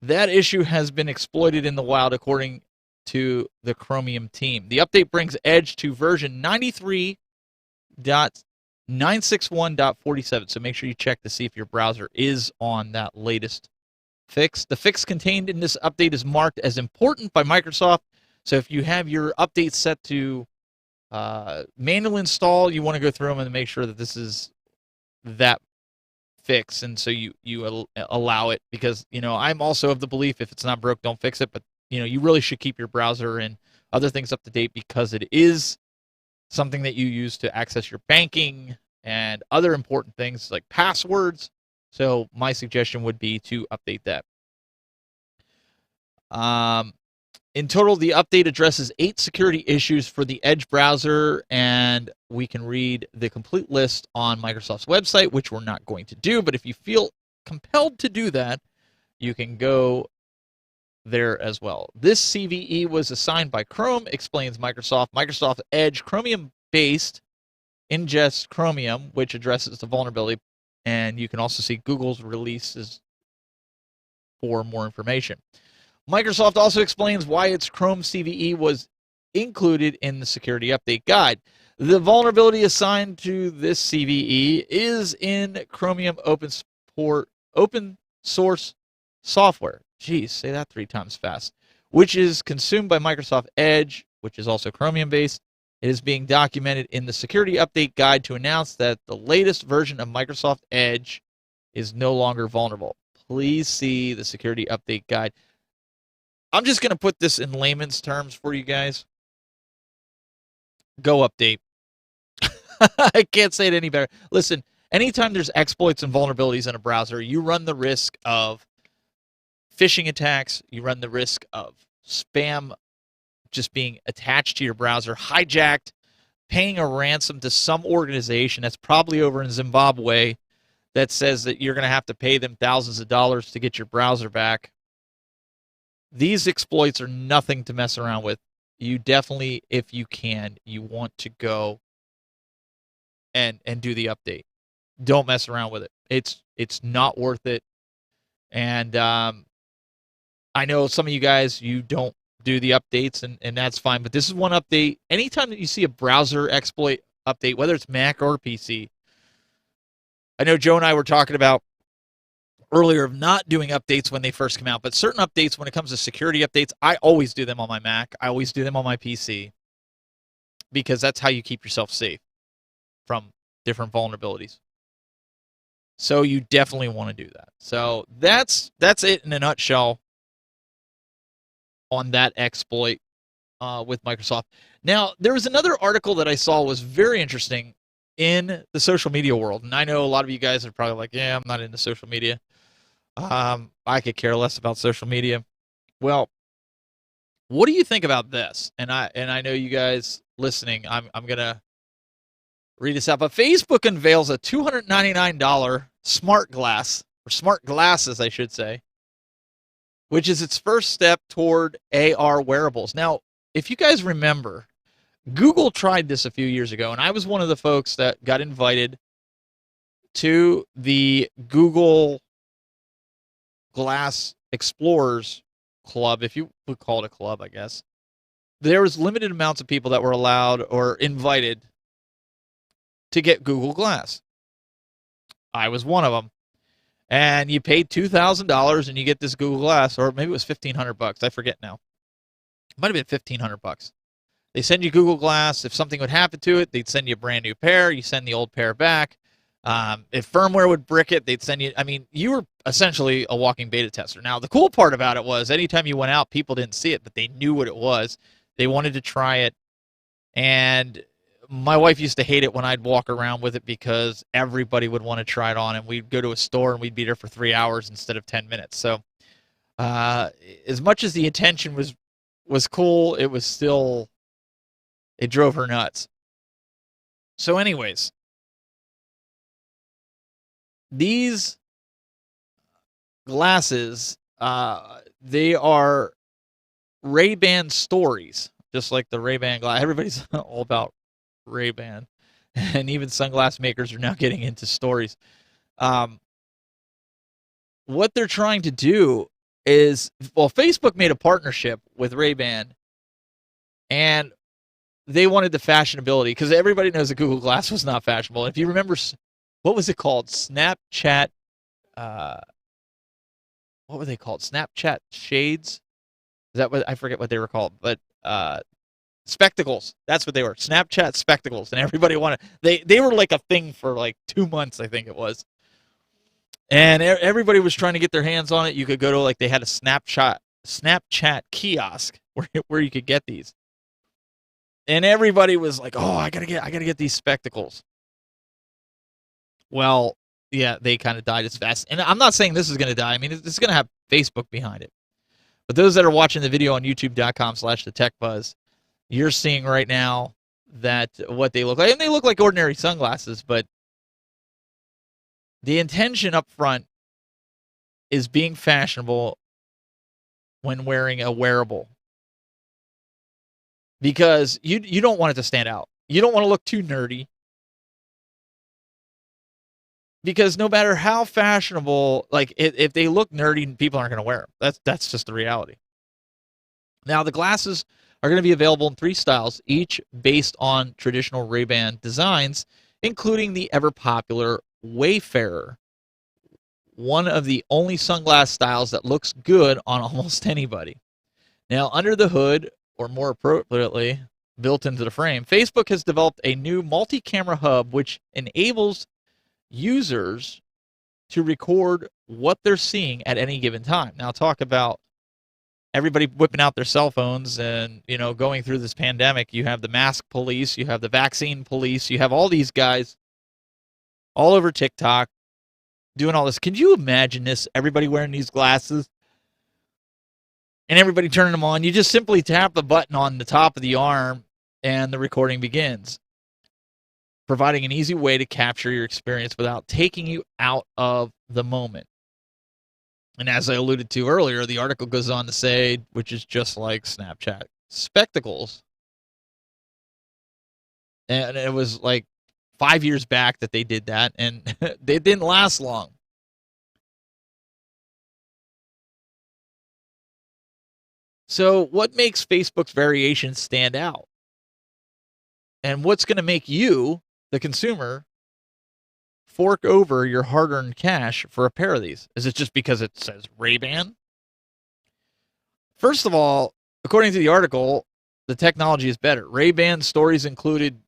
That issue has been exploited in the wild, according to the Chromium team. The update brings Edge to version 93.961.47, so make sure you check to see if your browser is on that latest fix. The fix contained in this update is marked as important by Microsoft. So if you have your updates set to manual install, you want to go through them and make sure that this is that fix, and so you allow it, because I'm also of the belief if it's not broke, don't fix it. But you really should keep your browser in other things up to date because it is something that you use to access your banking and other important things like passwords. So my suggestion would be to update that. In total, the update addresses 8 security issues for the Edge browser, and we can read the complete list on Microsoft's website, which we're not going to do, but if you feel compelled to do that, you can go there as well. This CVE was assigned by Chrome, explains Microsoft. Microsoft Edge Chromium-based ingests Chromium, which addresses the vulnerability, and you can also see Google's releases for more information. Microsoft also explains why its Chrome CVE was included in the security update guide. The vulnerability assigned to this CVE is in Chromium open source software. Geez, say that 3 times fast. Which is consumed by Microsoft Edge, which is also Chromium-based. It is being documented in the security update guide to announce that the latest version of Microsoft Edge is no longer vulnerable. Please see the security update guide. I'm just going to put this in layman's terms for you guys. Go update. I can't say it any better. Listen, anytime there's exploits and vulnerabilities in a browser, you run the risk of phishing attacks. You run the risk of spam just being attached to your browser, hijacked, paying a ransom to some organization that's probably over in Zimbabwe that says that you're going to have to pay them thousands of dollars to get your browser back. These exploits are nothing to mess around with. You definitely, if you can, you want to go and do the update. Don't mess around with it. It's not worth it. And I know some of you guys, you don't do the updates, and that's fine. But this is one update. Anytime that you see a browser exploit update, whether it's Mac or PC, I know Joe and I were talking about earlier of not doing updates when they first come out, but certain updates, when it comes to security updates, I always do them on my Mac. I always do them on my PC because that's how you keep yourself safe from different vulnerabilities. So you definitely want to do that. So that's it in a nutshell on that exploit with Microsoft. Now, there was another article that I saw was very interesting in the social media world, and I know a lot of you guys are probably like, yeah, I'm not into social media. I could care less about social media. Well, what do you think about this? And I know you guys listening, I'm gonna read this out. But Facebook unveils a $299 smart glass, or smart glasses, I should say, which is its first step toward AR wearables. Now, if you guys remember, Google tried this a few years ago, and I was one of the folks that got invited to the Google Glass Explorers Club, if you would call it a club, I guess. There was limited amounts of people that were allowed or invited to get Google Glass. I was one of them. And you paid $2,000 and you get this Google Glass, or maybe it was $1,500. I forget now. It might have been $1,500. They send you Google Glass. If something would happen to it, they'd send you a brand new pair. You send the old pair back. If firmware would brick it, they'd send you. I mean, you were essentially a walking beta tester. Now, the cool part about it was anytime you went out, people didn't see it, but they knew what it was. They wanted to try it. And my wife used to hate it when I'd walk around with it because everybody would want to try it on, and we'd go to a store and we'd be there for 3 hours instead of 10 minutes. So as much as the attention was cool, it was still, it drove her nuts. So anyways, these glasses, they are Ray-Ban stories, just like the Ray-Ban glass. Everybody's all about Ray-Ban, and even sunglass makers are now getting into stories. What they're trying to do is, well, Facebook made a partnership with Ray-Ban, and they wanted the fashionability, because everybody knows that Google Glass was not fashionable. If you remember, what was it called? Snapchat, what were they called? Snapchat shades? Is that what, I forget what they were called, but spectacles. That's what they were. Snapchat spectacles. And everybody wanted, they were like a thing for like 2 months, I think it was. And everybody was trying to get their hands on it. You could go to, like, they had a Snapchat kiosk where you could get these. And everybody was like, "Oh, I gotta get these spectacles." Well, yeah, they kind of died as fast. And I'm not saying this is gonna die. I mean, it's gonna have Facebook behind it. But those that are watching the video on YouTube.com/thetechbuzz, you're seeing right now that what they look like, and they look like ordinary sunglasses, but the intention up front is being fashionable when wearing a wearable. Because you don't want it to stand out. You don't want to look too nerdy. Because no matter how fashionable, like if they look nerdy, people aren't going to wear them. That's just the reality. Now, the glasses are going to be available in 3 styles, each based on traditional Ray-Ban designs, including the ever-popular Wayfarer, one of the only sunglass styles that looks good on almost anybody. Now, under the hood, or more appropriately, built into the frame, Facebook has developed a new multi-camera hub which enables users to record what they're seeing at any given time. Now, talk about everybody whipping out their cell phones and, going through this pandemic. You have the mask police, you have the vaccine police, you have all these guys all over TikTok doing all this. Can you imagine this? Everybody wearing these glasses and everybody turning them on. You just simply tap the button on the top of the arm and the recording begins, providing an easy way to capture your experience without taking you out of the moment. And as I alluded to earlier, the article goes on to say, which is just like Snapchat spectacles. And it was like 5 years back that they did that, and they didn't last long. So what makes Facebook's variations stand out? And what's going to make you, the consumer, fork over your hard-earned cash for a pair of these? Is it just because it says Ray-Ban? First of all, according to the article, the technology is better. Ray-Ban stories include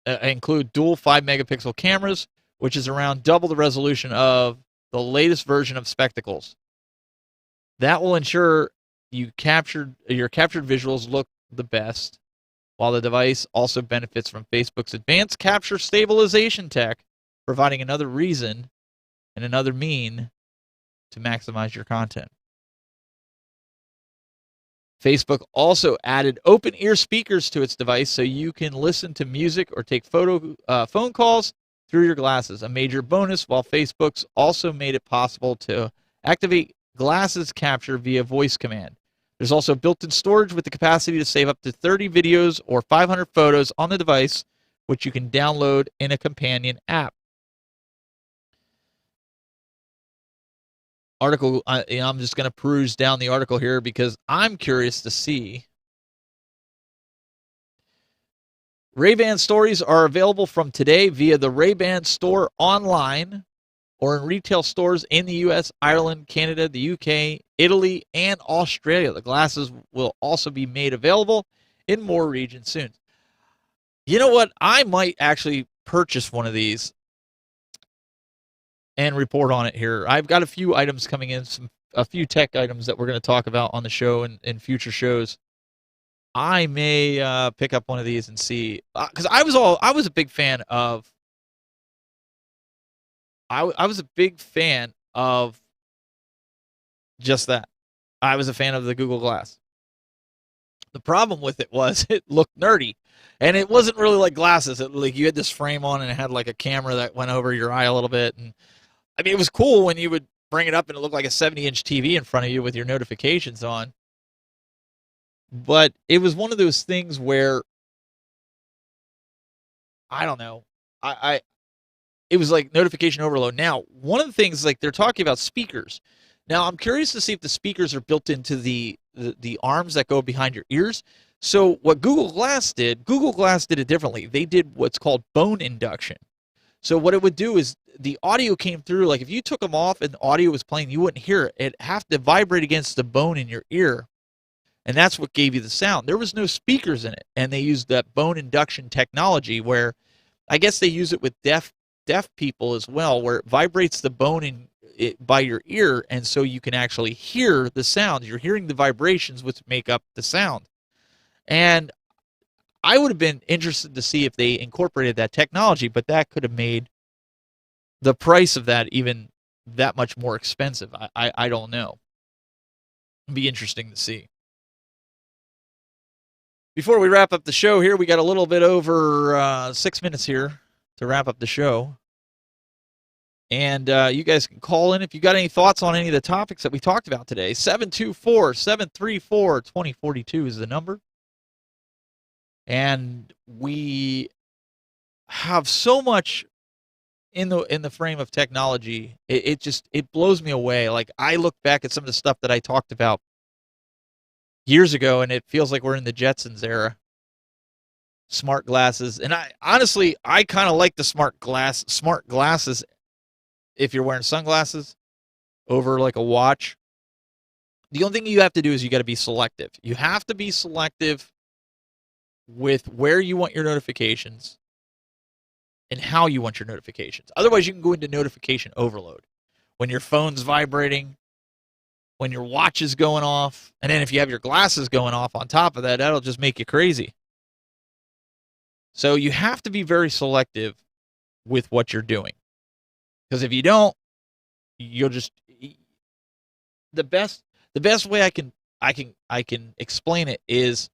dual 5-megapixel cameras, which is around double the resolution of the latest version of spectacles. That will ensure your captured visuals look the best, while the device also benefits from Facebook's advanced capture stabilization tech, providing another reason and another mean to maximize your content. Facebook also added open ear speakers to its device so you can listen to music or take phone calls through your glasses. A major bonus, while Facebook's also made it possible to activate glasses capture via voice command. There's also built-in storage with the capacity to save up to 30 videos or 500 photos on the device, which you can download in a companion app. Article, I'm just going to peruse down the article here because I'm curious to see. Ray-Ban stories are available from today via the Ray-Ban store online or in retail stores in the U.S., Ireland, Canada, the UK, Italy, and Australia. The glasses will also be made available in more regions soon. You know what? I might actually purchase one of these and report on it here. I've got a few items coming in, a few tech items that we're going to talk about on the show and in future shows. I may pick up one of these and see, because I was a big fan of. I was a big fan of just that. I was a fan of the Google Glass. The problem with it was it looked nerdy, and it wasn't really like glasses. You had this frame on, and it had like a camera that went over your eye a little bit. And I mean, it was cool when you would bring it up and it looked like a 70-inch TV in front of you with your notifications on. But it was one of those things where I don't know. It was like notification overload. Now, one of the things, like, they're talking about speakers. Now, I'm curious to see if the speakers are built into the arms that go behind your ears. So what Google Glass did it differently. They did what's called bone induction. So what it would do is the audio came through, like if you took them off and the audio was playing, you wouldn't hear it. It'd have to vibrate against the bone in your ear. And that's what gave you the sound. There was no speakers in it. And they used that bone induction technology where I guess they use it with deaf people as well, where it vibrates the bone by your ear, and so you can actually hear the sound. You're hearing the vibrations which make up the sound. And I would have been interested to see if they incorporated that technology, but that could have made the price of that even that much more expensive. I don't know. It'd be interesting to see. Before we wrap up the show here, we got a little bit over 6 minutes here to wrap up the show. And you guys can call in if you got any thoughts on any of the topics that we talked about today. 724-734-2042 is the number. And we have so much in the frame of technology. It blows me away. Like, I look back at some of the stuff that I talked about years ago, and it feels like we're in the Jetsons era. Smart glasses. And I honestly kind of like the smart glasses if you're wearing sunglasses over like a watch. The only thing you have to do is you got to be selective. You have to be selective with where you want your notifications and how you want your notifications. Otherwise, you can go into notification overload. When your phone's vibrating, when your watch is going off, and then if you have your glasses going off on top of that, that'll just make you crazy. So you have to be very selective with what you're doing. Because if you don't, you'll just the best way I can explain it is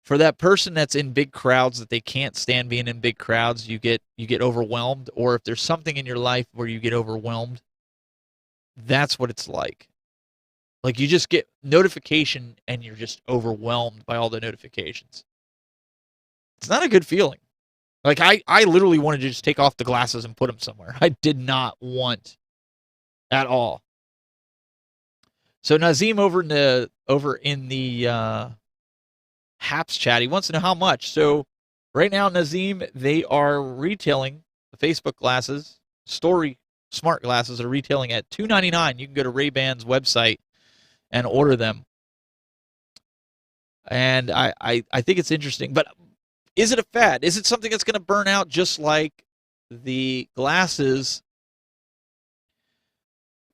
for that person that's in big crowds that they can't stand being in big crowds, you get overwhelmed, or if there's something in your life where you get overwhelmed, that's what it's like. Like, you just get notification and you're just overwhelmed by all the notifications. It's not a good feeling. Like, I literally wanted to just take off the glasses and put them somewhere. I did not want at all. So Nazim over in the Haps chat, he wants to know how much. So right now, Nazim, they are retailing the Facebook glasses, Story smart glasses are retailing at $299. You can go to Ray-Ban's website and order them. And I think it's interesting, but is it a fad? Is it something that's going to burn out just like the glasses,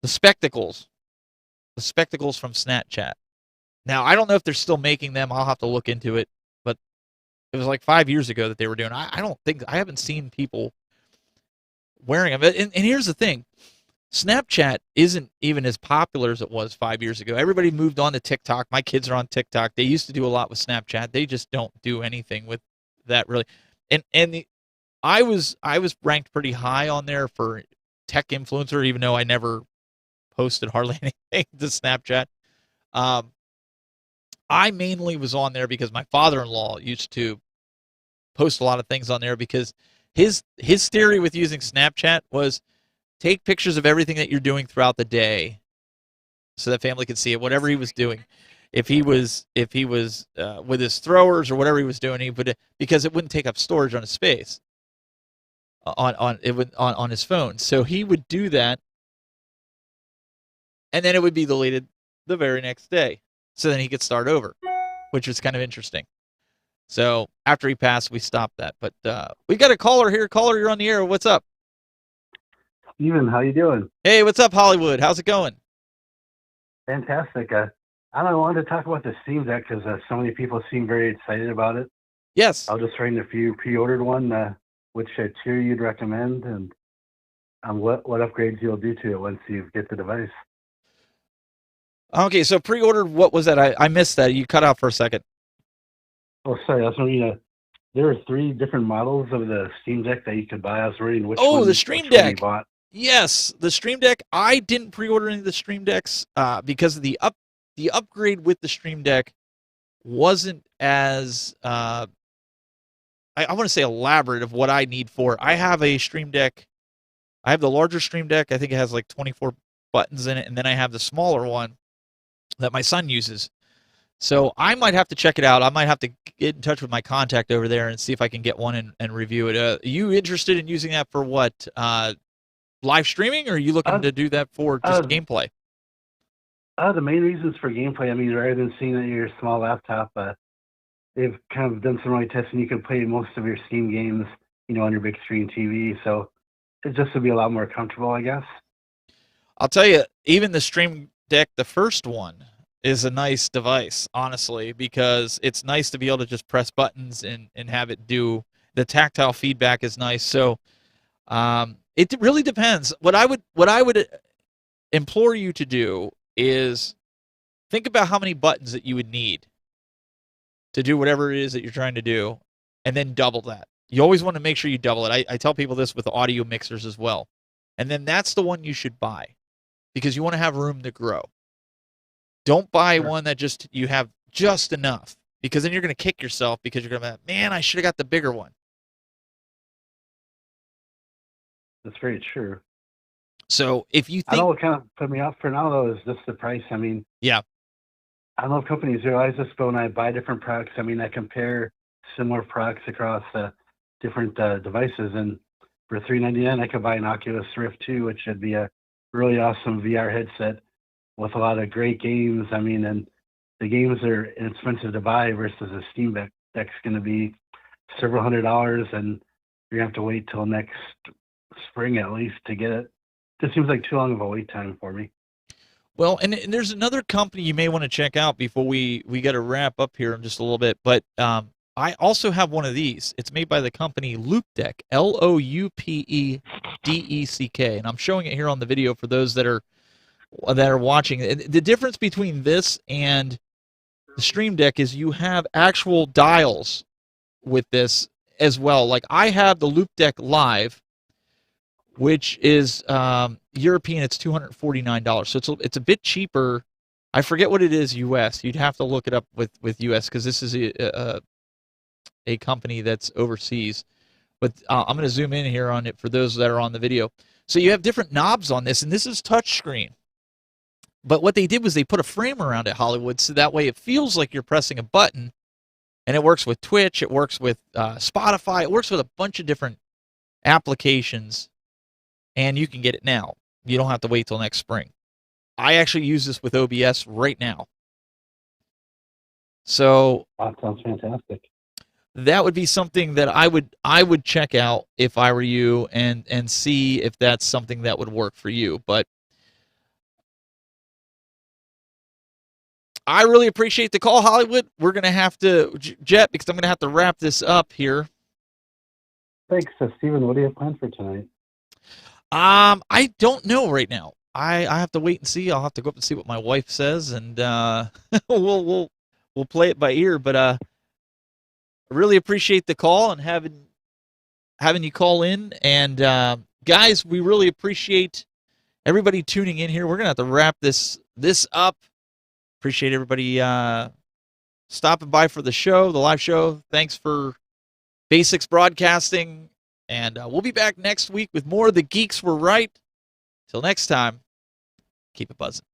the spectacles from Snapchat? Now, I don't know if they're still making them. I'll have to look into it, but it was like 5 years ago that they were doing. I haven't seen people wearing them. And here's the thing. Snapchat isn't even as popular as it was 5 years ago. Everybody moved on to TikTok. My kids are on TikTok. They used to do a lot with Snapchat. They just don't do anything with that really. I was ranked pretty high on there for tech influencer, even though I never posted hardly anything to Snapchat. I mainly was on there because my father-in-law used to post a lot of things on there, because his theory with using Snapchat was take pictures of everything that you're doing throughout the day so that family could see it, whatever he was doing. If he was with his throwers or whatever he was doing, he would, because it wouldn't take up storage on his space on his phone. So he would do that, and then it would be deleted the very next day. So then he could start over, which was kind of interesting. So after he passed, we stopped that. But we got a caller here. Caller, you're on the air. What's up? Steven, how you doing? Hey, what's up, Hollywood? How's it going? Fantastic. I wanted to talk about the Steam Deck because so many people seem very excited about it. Yes. I was just writing if you pre-ordered one, which tier you'd recommend, and what upgrades you'll do to it once you get the device. Okay, so pre-ordered, what was that? I missed that. You cut out for a second. Oh, sorry. I was wondering, there are 3 different models of the Steam Deck that you could buy. I was wondering which one, the Stream which one Deck. you bought. Yes, the Stream Deck. I didn't pre-order any of the Stream Decks because of the upgrade with the Stream Deck wasn't as I want to say elaborate of what I need for it. I have a Stream Deck. I have the larger Stream Deck. I think it has like 24 buttons in it, and then I have the smaller one that my son uses. So I might have to check it out. I might have to get in touch with my contact over there and see if I can get one and review it. Are you interested in using that for what? Live streaming, or are you looking to do that for just gameplay? The main reasons for gameplay, I mean, rather than seeing it on your small laptop, they've kind of done some early testing. You can play most of your Steam games, on your big screen TV. So it just would be a lot more comfortable, I guess. I'll tell you, even the Stream Deck, the first one, is a nice device, honestly, because it's nice to be able to just press buttons and have it do the tactile feedback is nice. So it really depends. What I would implore you to do is think about how many buttons that you would need to do whatever it is that you're trying to do, and then double that. You always want to make sure you double it. I tell people this with audio mixers as well. And then that's the one you should buy because you want to have room to grow. Don't buy one that just you have just enough, because then you're going to kick yourself because you're going to be, man, I should have got the bigger one. That's very true. So if you think, I know what kind of put me off for now, though, is just the price. I mean, yeah, I don't know if companies realize this, but when I buy different products, I mean, I compare similar products across different devices, and for $399, I could buy an Oculus Rift 2, which would be a really awesome VR headset with a lot of great games. I mean, and the games are inexpensive to buy versus a Steam Deck's going to be several $100s, and you're going to have to wait till next spring at least to get it. Just seems like too long of a wait time for me. well, and there's another company you may want to check out before we got to wrap up here in just a little bit. But I also have one of these. It's made by the company Loopdeck, Loupedec, and I'm showing it here on the video for those that are watching. The difference between this and the Stream Deck is you have actual dials with this as well. Like I have the Loopdeck Live, which is European. It's $249, so it's a bit cheaper. I forget what it is US. You'd have to look it up with US because this is a company that's overseas. But I'm going to zoom in here on it for those that are on the video. So you have different knobs on this, and this is touchscreen. But what they did was they put a frame around it, Hollywood, so that way it feels like you're pressing a button, and it works with Twitch, it works with Spotify, it works with a bunch of different applications, and you can get it now. You don't have to wait till next spring. I actually use this with OBS right now. So that sounds fantastic. That would be something that I would check out if I were you and see if that's something that would work for you. But I really appreciate the call, Hollywood. We're going to have to jet because I'm going to have to wrap this up here. Thanks. So, Steven, what do you have planned for tonight? I don't know right now. I have to wait and see. I'll have to go up and see what my wife says, and we'll play it by ear. But I really appreciate the call and having you call in. And guys, we really appreciate everybody tuning in here. We're gonna have to wrap this up. Appreciate everybody stopping by for the live show. Thanks for Basics Broadcasting, and we'll be back next week with more of the Geeks Were Right. Till next time, keep it buzzing.